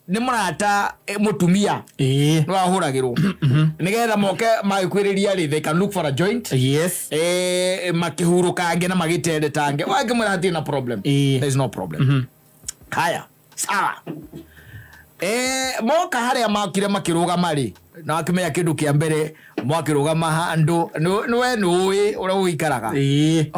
ni murata mutumia no wahuragirwo nigetha moke magikwiriria they can look for a joint makihurukange na magitende tange wage murati na problem there is no problem haya sawa moka haria makire makirugama na akimenya kindu kia mbere mwakirugama handu niwe nuwi uria uikaraga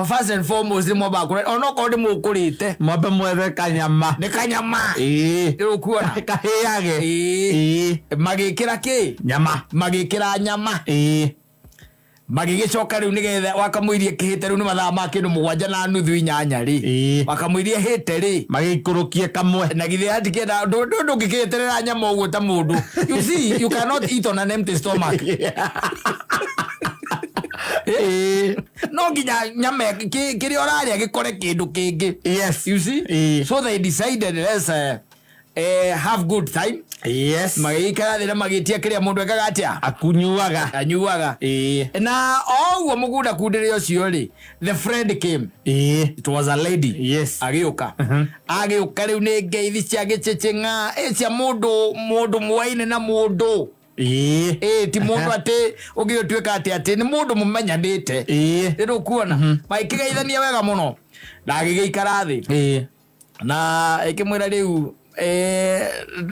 first and foremost mo bakure ono ko ndi mukurite mwambe mwethe kanyama ni kanyama irukuona kahiyage magikira ki magikira nyama magigicoka riu nigetha wakamwirie kihite riu ni mathaa ma kindu 7:30 wakamwirie hite magikurukie kamwe na githe atikenda ndungikiterera nyama uguo ta mundu. You see, you cannot eat on an empty stomach. No ginya nyama kiri oraria gikore kindu kingi. Yes, you see, so they decided let's have good time. Yes. Magikara thina magitia kiria mundu ekaga atia anyuaga na oguo mugunda kundire ucio ri the friend came. It was a lady. Yes. Agiuka agiuka riu ni ngeithi cia gicechenga cia mundu mwaine na mundu ti mundu ati ugiotuika ati ni mundu mumenyanite riu kuona magikigeithania wega muno na agigeikara thi na ikimwira riu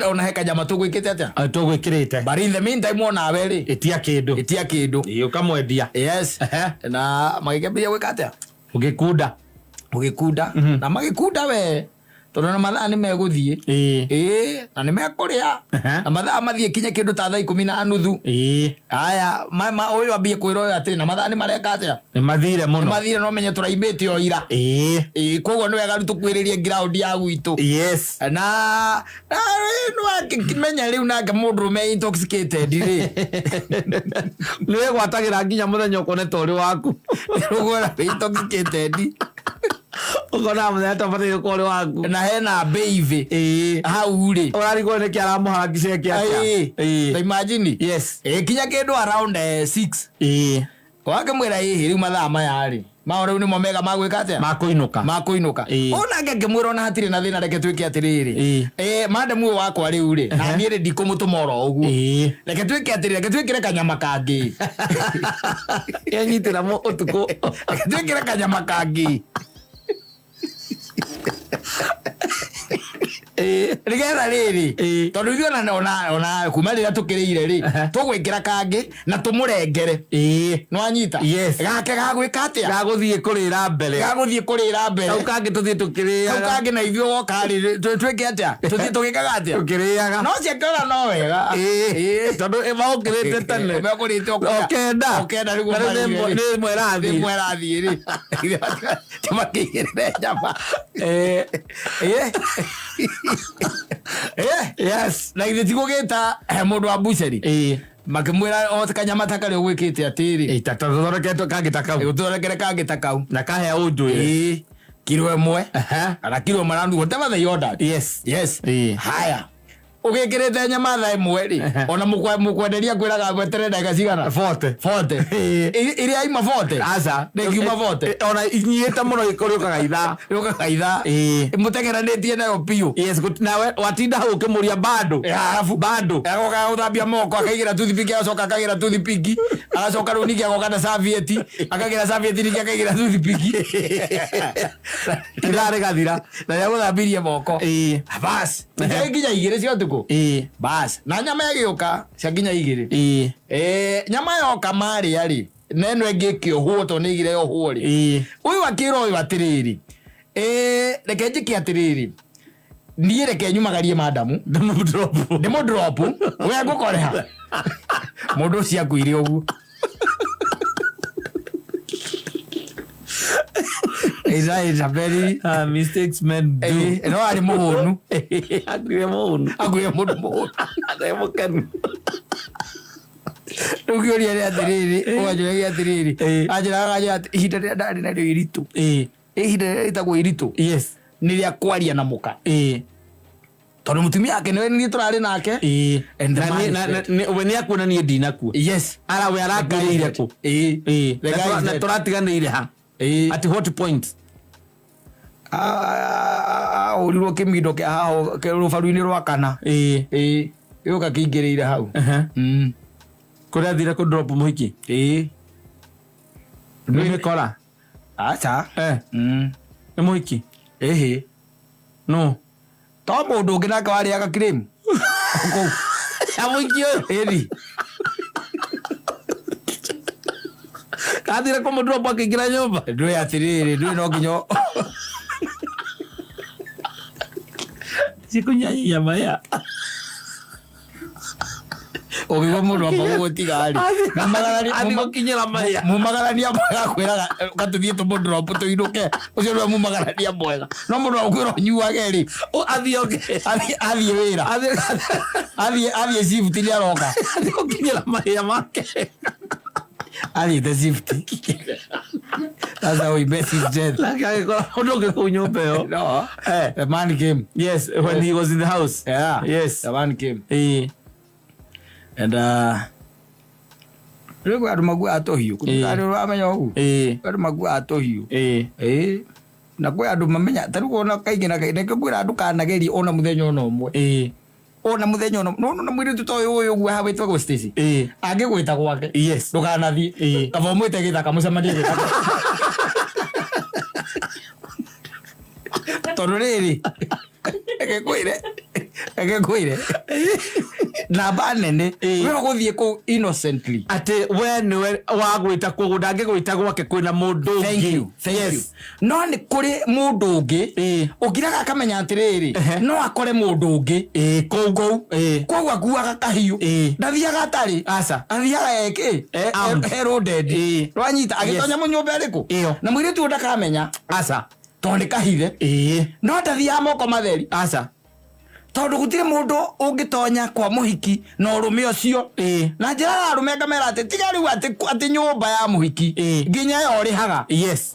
ona heka jama tugwikite atia tugwikirite but in the meantime ona weri itia kindu ukamwendia. Yes. Na magikambia gwika atia ugikunda na magikunda we tondu na mathaa ni meguthie na ni mekuria na mathaa mathie kinya kindu ta thaa 10:30 aya mama uyu ambie kwira uyu ati na mathaa ni mareka atia ni mathire muno ni mathire no menye turaimite o ira koguo ni wega tukwiririe ground ya gwitu. Yes. Na no akimenya riu nake mundu me intoxicated ri niwe gwatagira nginya muthenya ukoneta uri waku rugora intoxicated ukona muthenya tabatire ko uri waku na hena baby hau ri urarigwo ni kiara muhangicire kia imagine. Yes. Kinya kindu around 6 wake mwira riu mathaa maya ri maore ni momega magwika atia makuinuka ona ngekimwira ona hatire na thina reke twike atiriri madamu wakwa riu ri na niire ndikumutuma uguo reke twike atiriri reke twikire kanyama kangi yenyitira mo utuko reke twikire kanyama kangi rigera riri tondu ithuĩ ona kuma rĩrĩa tũkĩrĩire rĩ tũgwĩkĩra kangi na tũmũrengere nwanyita gake gagwĩka atĩa gagũthiĩ kũrĩra mbere kau kangi tũthiĩ tũkĩrĩaga kau kangi na ithuĩ woka rĩ twĩke atĩa tũthiĩ tũgĩkaga atĩa tũkĩrĩaga no ciakĩona no wega tondu maũkĩrĩte tene mekũrĩte okenda nĩ mwerathiĩ rĩ tĩmakĩigĩrĩre nyama yes na ithe tigugita mundu wa buceri makimwira o kanyama takari ugwikite atiri tatoreketwe kangi takau na kahe undu kilo emwe ana kilo marandu whatever they ordered. Yes. Haya ugikirite nyama thaa imwe ri ona mukwenderia kwiraga gwetere ndagika cigana 40 iria ima 40 aca ngiuma 40 ona inyiite muno ikuriukaga ithaa mutegeranitie nayo piu. Yes. Nawe watinda hau ukimuria bado agoka uthambia moko akaigira toothpick agacoka akagira toothpick agacoka riu ningi agoka na serviette akagira serviette ningi akaigira toothpick kirare gathira na ya guthambirie moko bas nginya igire cio tuko bas na nyama yagiuka cia nginya igire nyama yoka mari ari neno engikiohwo to nigire yohwo ri uyu akira uyu atiriri reke njike atiriri niĩ reke nyumagarie madamu ndimo drop we ngukoreha mundu cia kuire uguo is a very mistakes men do. No ari muhunu Agwe muhunu agwe mukenu Ukiuria ria atiriri ugajoya atiriri ajira ihinda ria ndari na rio iritu ihinda itagwo iritu ni ria kwaria na muka tondu mutumia yake ni turari nake we ni akuona ni ndinakuo ara we arakarire ku na turatiganire ha at what point urirwo kimindo kia haho ke rufaru-ini rwa kana yuka kingirire hau kuria thire ku drop muhiki ni kora acha ni muhiki no to mundu ungi nake wariaga cream amuhiki eri kathire ku drop akigira nyumba ndui atiriri ndui no nginyo sikunyanya maya obiwa mundu amba gutigari mumagarania mwega kwiraga gatuthie tumu drop tuinuke ucio ndio mumagarania mwega no mundu akwira nyuage ri athie wira athie shift ni aroka ukinyira maya make athie the shift That's how he met his death. Like I got No. The man came. Yes, when he was in the house. Yeah. Yes. The man came. And rego adu magu atohiu. Adu amenya hu. Adu magu atohiu. Na kwa adu mamenya taru ona kaingi na kaingi kwira adu kanageri ona muthenya ona omwe. Ona muthenya ona no mwiri tutoyo uyu gwa hawe twa Stacy. Age gwita gwake. Yes. Ndukanathi. Kavomwite githaka mucemanie githaka. Tondu riri ege kwire namba nene we guthie ku innocently ati we ni wagwita ku ndange gwita gwake kwina mundu ungi. Thank you. No ni kuri mundu ungi ugiraga akamenya atiriri no akore mundu ungi kou koguo akuaga kahiu ndathiaga atari aca athiaga eke heralded rwanyita agitonya munyumba eriku na mwiri tu ndakamenya aca tondu kahithe no ndathiaga moko matheri aca tondu gutire mundu ungitonya kwa muhiki na urume ucio na njira arume ngamera ati tiga riu ati nyumba ya muhiki nginya yo rihaga. Yes.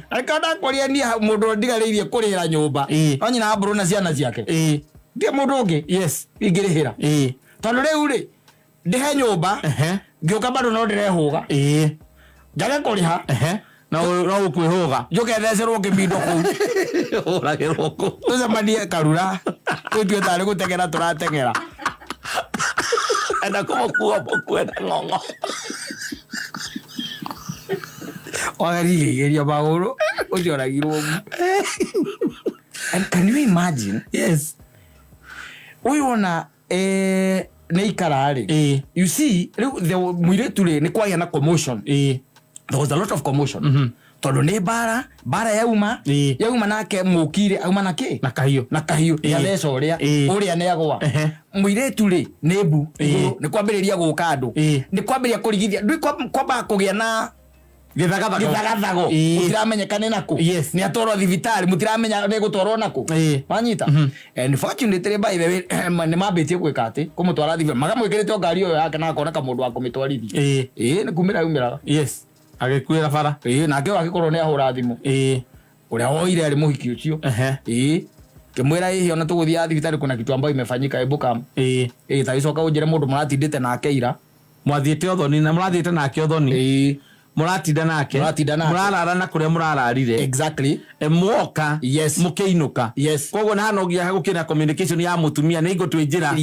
Akada kwaria ni mundu ndigariirie kurira nyumba onyi na mburu na ciana ciake ndia mundu ungi. Yes. Ingirihira tondu riu ri ndihe nyumba ngiuka bado no ndirehuga njage kuriha no ukwihuga njuke thecerwo ngibindo kuu uragirwo ku tucemanie Karura twitue tari gutegera turategera enda kumukuo mukwenda ng'ong'o wagarigeria maguru ucioragirwo. And can you imagine? Yes. Uyu ona ni ikarari you see mwiretu ri ni kwagĩa na commotion. There was a lot of commotion. Tondu ni bara yauma nake mukire auma nake na kahiu ya theca uria ni agwa mwiretu ri ni mbu ni kwambiriria guka andu ni kwambiria kurigithia ndui kwamba kugia na githagathago mutiramenyekane naku ni atwarwo thibitari mutiramenya ni gutwarwo naku wanyita. And fortunately by the way ni mambitie gwika ati kumutwara thibitari magamwikirite ngari yo yake na akona kamundu wa kumitwarithia ni kumira yumiraga. Yes. Agikwira bara nake wagikorwo ni ahura thimu uria woire ari muhiki ucio kimwira hihi ona tuguthia thibitari kuna kitu ambayo imefanyika ebuka taicoka unjire mundu muratindite nake ira mwathiite othoni na murathiite nake othoni muratinda nake murarara na kuria murararire exactly mwoka mukiinuka koguo na hano ngia gukina communication ya mutumia ni igo twinjira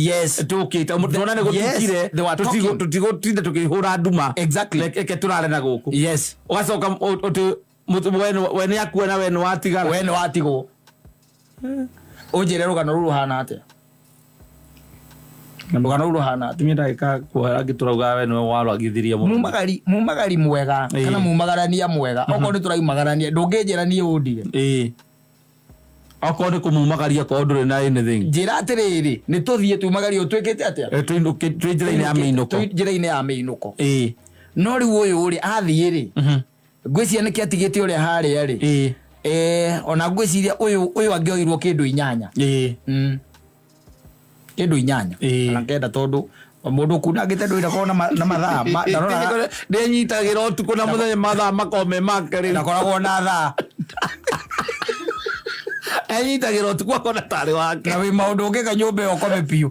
tukita mutona ni gutukire tutigotinda tukihura nduma exactly eke turare na guku ugacoka we ni akuona we ni watigwo unjire rugano ruru hana atia rugano ruru hana atia timira ika kwa giturauga we ni waragithiria mumagari mwega kana mumagarania mwega oko ni turaimagarania ndungijira ni undire oko ni kumumagaria ko ndure na anything njira atiriri ni tuthie tumagari utwikite atia twinjira-ini ya meinuko no riu uyu uri athie ri ngwiciria niki atigite uria haria ri ona ngwiciria uyu angioirwo kindu inyanya kindu inyanya nakenda tondu mundu kunagite nduira kona na mathaa ndarora ndenyitagira utuku na muthenya mathaa makome makari ndakoragwo na thaa enyitagira utuku akona tari wake na wi maundu ungika nyumba yo kome piu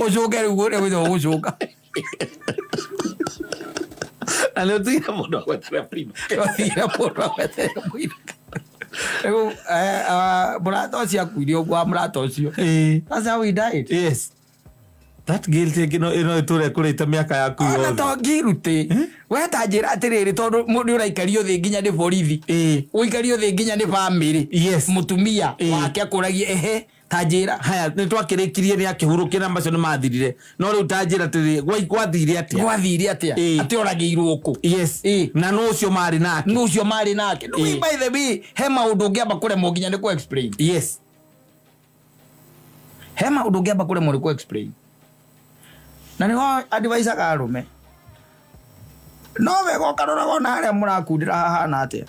ucuke riu uria witha ugucuka na leo tira mundu agwetere prima ego murata ucio akuire uguo murata ucio that's how he died. Yes. That guilt ino iture kurita miaka yaku yo ona to girute we ta njira atiriri tondu mundu uraikario thi nginya ni borithi uikario thi nginya ni family mutumia wake akuragie ta njira haya ni twakirikirie ni akihurukia na macio ni mathirire no riu ta njira tiri gwathire atia ati oragiirwo ku na no ucio mari nake no by the way he maundu ngiamba kuremwo nginya ni ku explain he maundu ngiamba kuremwo ni ku explain na niho advice akarume no wega ukarora gona haria murakundira hahana atia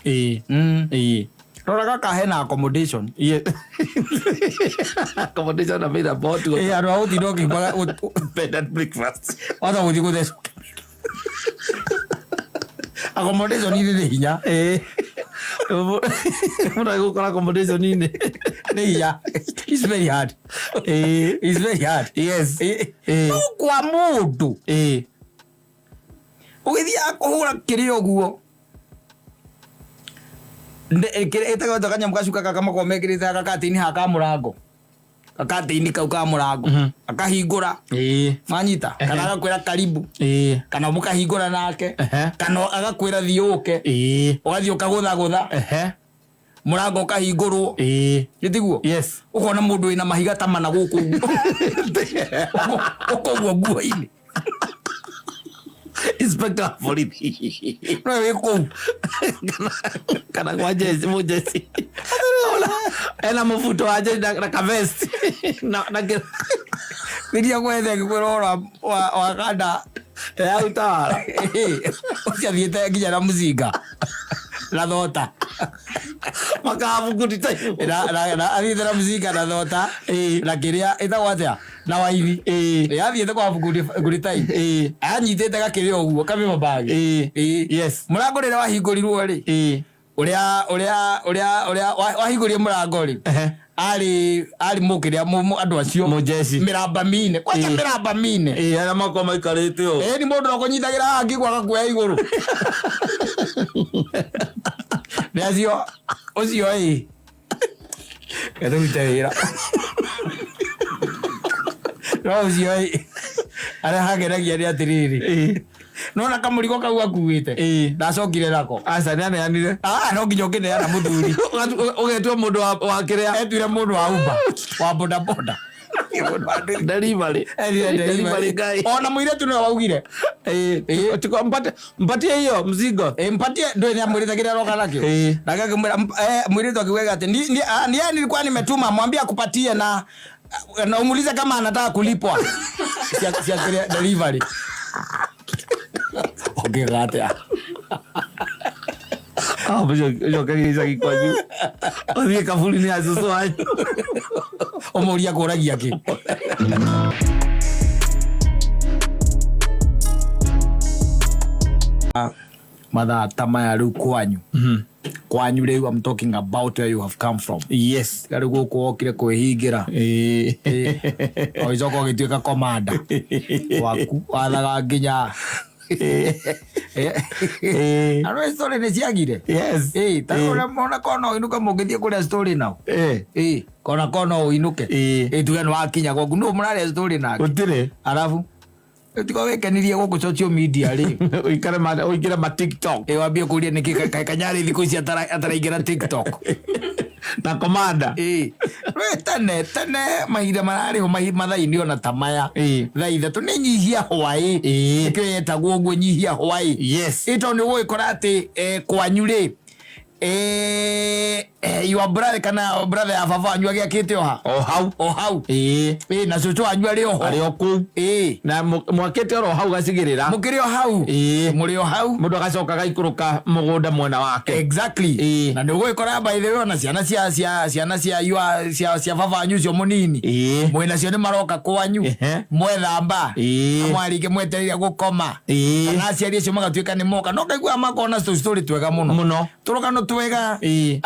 Rora kaka hena accommodation. Yes. Accommodation na made about to. Aro au ti doki baga bed and breakfast. Oda uti ko desu. Accommodation ni hinya. Muna go kala accommodation ni. Yeah, it's very hard. It's very hard. Yes. Kwa mundu. Ugithia kuhura kirio guo. Etaga takanya mukashuka kama kwa mekirita kakatini haka murango. Kakatini kauka murango. Akahingura. Manyita. Kana agakwira karibu. Kana mukahingura nake. Kana agakwira thiuke. Ugathio kagutha. Murango kahingurwo. Gitiguo. Yes. Ukona mundu ina mahiga tamana guku. Ukogwo guo-ini. Inspector police. No wiko. Kana kwa jesi. Ena mfuto aje na kavest. Na Kiria kwethe kikwirora wa kada. Ya utara. Ucia thiete nginya na muzinga. Na thota. Makabu kutita. Na athiete na muzinga na thota. Na kiria itagwa atia na waithi. Athiete kwa guritai. Anyitete gakiria uguo kamima bagi. Yes. Murango rira wahingũrirwo ri. Uria wahingũrie murango ri. Ali mukiria andu acio mujeci miramba mine kwacha miramba mine ana mako maikarite o ni mundu akunyithagira hangi kwaga kuya iguru Nezio ocio Kedu itaira Rozio ara hageragia ri atiriri Nona kamurigo kau akuite ndacokire nako asa nane yanire no nginya ngine yana muthuri ugetwa mundu wa kiria etwire mundu wa Uber wa boda boda delivery guy ona muiretu no waugire tiko mpatie hiyo mzigo mpatie ndio ni amwirita kile roka lake na kaka muiretu akiweka ati ni nilikuwa nimetuma mwambie akupatie na umuulize kama anataka kulipwa sia delivery okay gata yo kagisa kikwanyu othie kaburi ni azuzo anyu omuria kuragia ki Mother tamaya ru kwanyu kwanyu leo I'm talking about where you have come from. Yes. Gari guku okire kwihingira oizoko gituika komanda waku wathaga nginya Ano story ni ciagire. Yes. Tarora mona kono inuka mugithie kuria story nao. Kona kono inuke. Tuge no akinya gwaku no murare story nake. Utire. Alafu tiko wekanirie guku social media ri. Uikire ma TikTok. Wambie kuria niki kanyari thiku ici ataraingira TikTok. Na komanda. Tene mahinda marari ho mathaini ona tamaya. Thaitha tu ni nyihia hwai. Ikyo yetagwo guo nyihia hwai. Yes. Ito ni gwikora ati kwanyu ri your brother kana brother ya baba anyu agiakite oha o hau na cucu anyu ari oho ari oku na mwakite oro hau gacigirira mukiri o hau muri o hau mundu agacoka gaikuruka mugunda mwena wake exactly na ndugo ikora by the way na ciana cia baba anyu cio munini mwena cio ni maroka kwanyu mwethamba amwarike mwetereria gukoma na ciari cio magatuika ni moka no kaigua makona story twega muno turoka no twega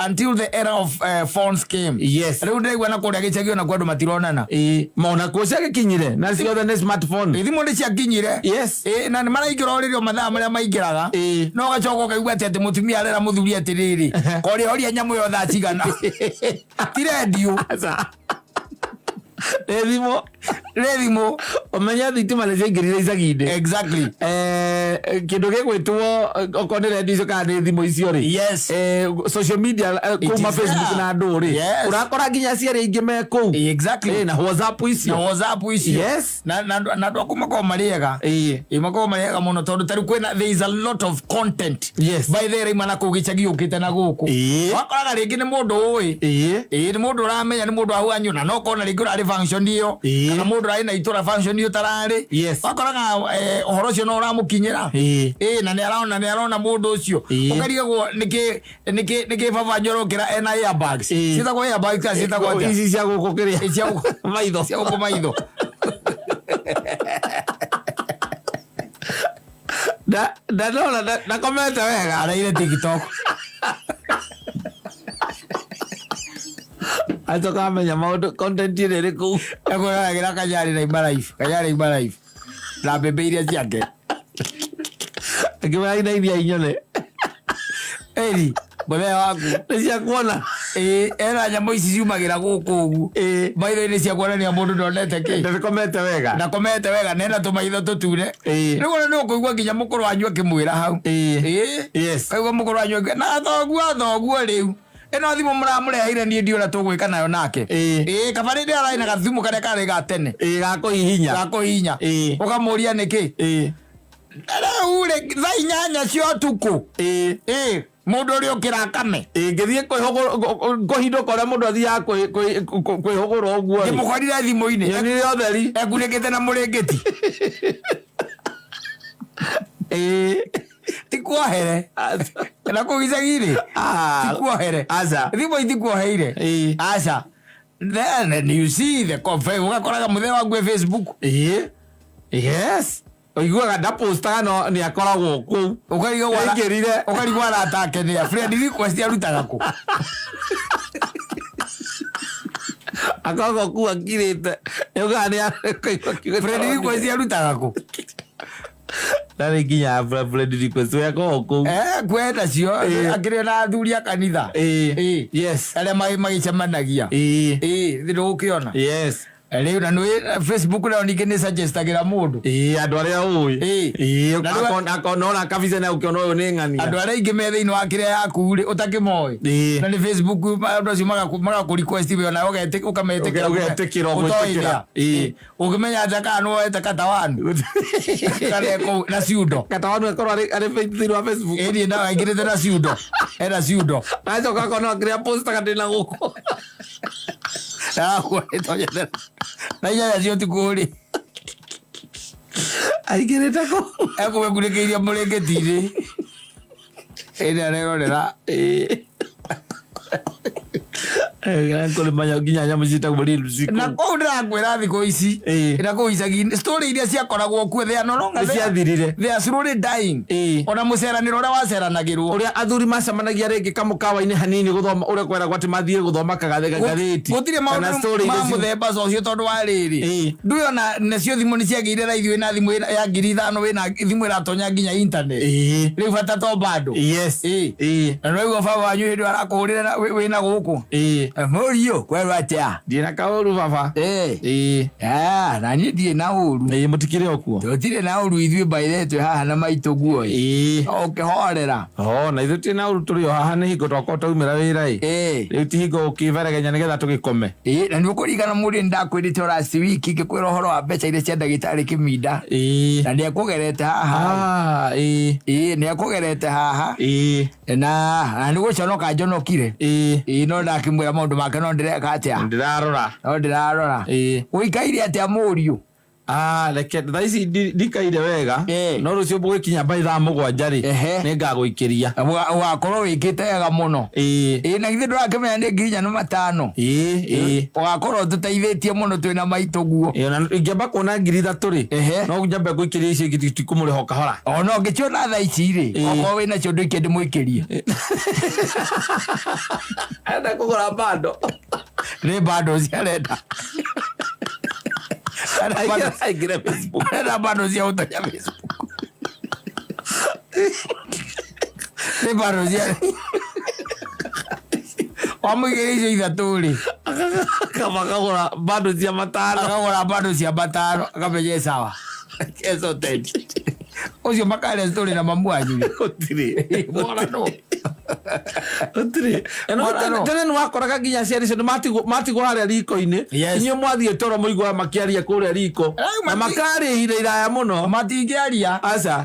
until the era of phones came. Yes. Riu ndigwa na kuria gicagio na kwandu matironana. Mauna kucia gikinyire na ciothe ni smartphone. Ithimo ni cia kinyire. Yes. Na ni maraingiro ririo mathaa maria maingiraga. No gacoka kaigua ati mutumia arera muthuri atiriri. Kori horia nyamu yo thaa cigana. Tiredio. Redimo omenya thitima ni ciaingirire icaginde exactly kindu gigwitwo okone redio icio kana ni thimu icio ri yes social media kuma Facebook na andu ri urakora nginya ciari ingi me ku exactly na WhatsApp icio yes na ndo kumako mariega imako mariega muno tondu tari kwena there is a lot of content yes by the way mana kugicagi ukite na guku wakoraga ringi ni mundu ui ni mundu uramenya ni mundu ahu anyu na no kona ringi uri function dio na mundu mundu rai na itura function utarari wakoraga uhoro ucio no uramukinyira na ni arona mundu ucio ukarigwo niki baba nyorokera ena airbags sitagwo airbags ka sitagwo ici cia gukukiria cia maitho cia maitho na komete wega araire TikTok atoka amenya maundu content iri kuu akoragira Kanyari na Imalife na bebe iria ciake akiwa ina iria inyone eri bole waku ni cia kuona era nyamå ici ciumagira guku ugu maitho-ini cia kuonania mundu ndonete ki ndakomete wega nena tumaitho tutune riu ni ukuigua nginya mukuru wanyu akimwira hau kaigua mukuru wanyu na thoguo riu ino thimu muramureheire nie ndiura tugwika nayo nake kabari ndi arai na gathimu karia kari ga tene gakuhihinya ukamuria niki ure thaa 8 cia tuku mundu uri ukira kame ngithie kuhinduka uria mundu athiaga kwihugura uguo ngimukorire thimu-ini ni otheri ekunĩkĩte na mũrĩngĩti tikuohere na kugicagire tikuohere thimo itikuoheire aca then you see the confirm ugakoraga muthe wangu Facebook oiguaga ndapostaga no ni akoragwo kuu ukarigwo aratake ni friend request arutaga ku akoragwo kuu akirite yuga ni friend request arutaga ku nari nginya friend request yakoragwo kuu kwenda cio akire na athuri a kanitha aria magicemanagia thiru ukiona riu na nwi Facebook na ningi ni suggestagira mundu andu aria ui akona kabica na ukiona uyu ni ng'ania andu aria ingi me thiini wa kiria yaku ri utakimoi na ni Facebook andu acio magaku request we na ugetikira ukimenya ataka no eta katawanu kale na siudo katawanu akorwo ari thiini wa Facebook ni na ingirite na siudo era siudo na coka kona kiria posta kadina guko na inya cio tikuri aigirite ko ekuwekurikiiria mũrĩngĩti-inĩ ĩrĩa arerorera kulimanya nginya nyamũ citagwo real usiku na kũu ndĩrakwĩra thikũ ici na kũu icagi-inĩ story iria ciakoragwo kuo they are no longer ciathirire they are slowly dying ona mũceranĩro ũrĩa waceranagĩrwo ũrĩa athuri macemanagia rĩngĩ kamũkawa-inĩ hanini gũthoma ũrĩa kweragwo atĩ mathiĩ gũthoma kagathĩti gũtirĩ maũndũ ma mũthemba ũcio tondũ wa rĩrĩ ndũĩ ona nacio thimũ nĩ ciagĩire raithi wĩna thimũ ya 5,000 wĩna thimũ ĩratonya nginya internet rĩu bata to bado na rĩu baba wanyu hĩndĩ arakũhũrĩra wĩna gũkũ Morio kwerwo atia ndina kauru baba na ni ndie na uru mutikire okuo tutire na uru ithuĩ mbairĩtwe haha na maitũ guo ukihorera na ithuĩ tĩ na uru tũrĩ o haha nĩ hingo twakorwo twaumĩra wĩra rĩu ti hingo ũkĩberegenya nĩgetha tũgĩkome na nĩ ũkũringana mũndũ ndakwĩrĩte last week ngĩkwĩra ũhoro wa mbeca iria cia ndagĩtarĩ Kĩminda na nĩ ekũgerete haha nĩ ekũgerete haha na nĩ gũconoka njonokire no ndakĩmwĩra maũndũ make no ndĩreka atĩa ndĩrarora ũikaire atĩa Mũriũ reke thaa ici ndikaire wega no rũciũ mbũgĩkinya mbai thaa 7 nĩ ngagũikĩria ũgakorwo wĩkĩte wega mũno na githĩ ndũrakĩmenya nĩ 5,000 ũgakorwo tũteithĩtie mũno twĩna maitũ guo ingĩamba kuona 3,000 no nyambe ngũikĩria icio ingĩ tikũmũrĩha kahora no ngĩciona thaa ici-rĩ okorwo wĩna cio ndũikie ndĩmwĩkĩrie enda kũgũra bando nĩ bando ciarenda aingĩre Facebook enda bando cia gũtonya Facebook nĩ bando cia wamũigĩre icio 3 akagũra bando cia 5 akamenye sawa keso tendi ucio makare story na mamu anyu gutire tene nĩ wakoraga nginya ciari cio matigwo harĩa riko-inĩ inyuĩ mwathiĩ toro mũigua makĩaria kũrĩa riko na makarĩa ihinda iraya mũno matingĩaria aca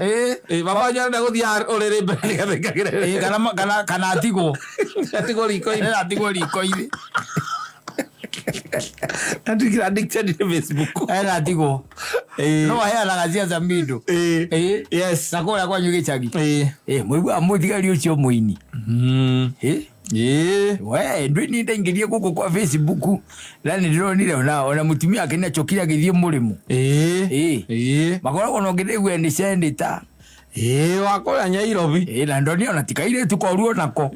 baba nyarenda gũthiĩ ũrĩrĩ mbere nĩgetha ikagĩre kana atigwo atigwo riko-inĩ atigwo riko-inĩ Andikira addicted ni Facebook. Era tigo. No haya la gazia za mindo. Yes. Nakola kwa nyuge chagi. Mwibu muthigari ucio muini. We ndwini ndaingirie guku kwa Facebook. Lani ndironire ona mutumia akina chokira githie murimu. Makora kono ngidegwe ni senator. Wakola Nyairobi. Na ndoni ona tikaire tukoruo nako.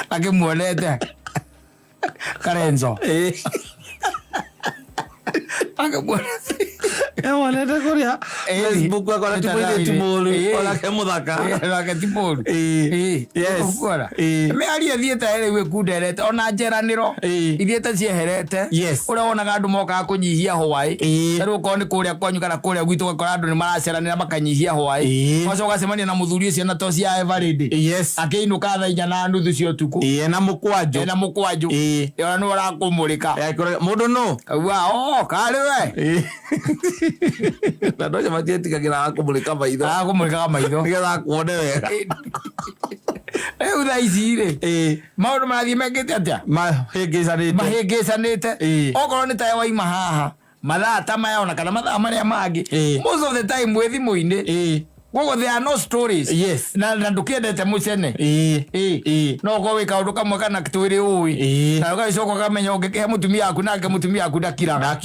Akimuonete Karenzo. Akimuonete. Waneta kuria Facebook akora tumuire timuru ola ke muthaka ola ke timuru yes ukora me ari athieta ere we kunderete ona njeraniro ithieta cieherete uria wonaga andu moka kunyihia Hawaii taro ko ni kuria kwanyu kana kuria gwitu gakora andu ni maraceranira makanyihia Hawaii maco gacemania na muthuri ucio na toci ya Eveready akiinuka thainya na nuthu cio tuku na mukwanju ona no arakumurika mundu no wa kare we na ndoja matietika gira akumulika maitho nigetha kuone wega tha ici rĩ maũndũ marathiĩ mekĩte atĩa mahĩngĩcanĩte okorwo nĩ tawe waima haha mathaa ta maya ona kana mathaa marĩa mangĩ most of the time wĩ thimũ-inĩ Gogo there are no stories. Yes. Na ndukendete mucene. No go wika undu kamwe kana kitwiri uwi. Na ugaicoko kamenya ungikihe mutumia aku nake mutumia aku ndakira.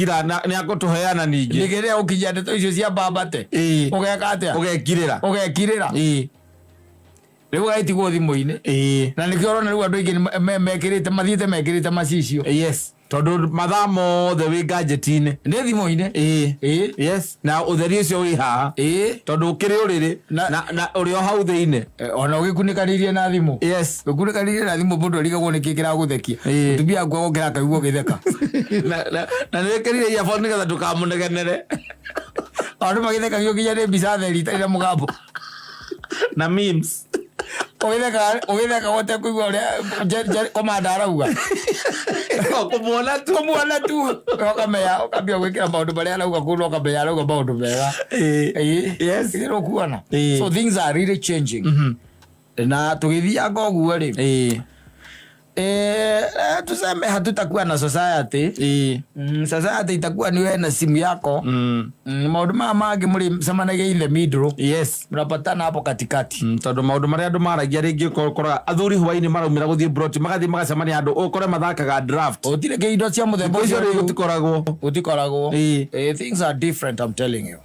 Ni akotuheana ningi. Nigeria ukija ndeto icio cia babate. Ugeka atia? Ugekirira. Riu gaitigwo thimu-ini. Na nikio rona riu andu ingi mekirite mathiite mekirite macicio. Yes. Tondu mathaa mothe wi gadget-ini ni thimu-ini yes na utheri ucio wi haha tondu ukiri uriri na uri o hau thiini ona ugikunikanirie na thimu yes ukunikanirie na thimu mundu arigagwo ni kikira guthekia tumia gwa gukira kaiguo githeka na niwikirire earphone nigetha ndukamunegenere andu magithekagio nginya ni mbica theri itarĩ na mugambo na memes ugitheka wote kuigua uria komanda arauga kumuona tu ukamenya ukambia gwikira maundu maria arauga kundu ukamenya arauga maundu mega yes irokuona so things are really changing na tugithia ngoguo ri tuseme hatutakuwa na society society itakuwa ni wewe na simu yako maundu mangi muri semanagia in the middle yes mnapatana hapo katikati tondu maundu maria andu maragia ringi kora athuri Hawaii maraumira guthie broti magathie magacemania andu ukore mathakaga draft utire ke indo cia muthemba ucio utikoragwo things are different, I'm telling you.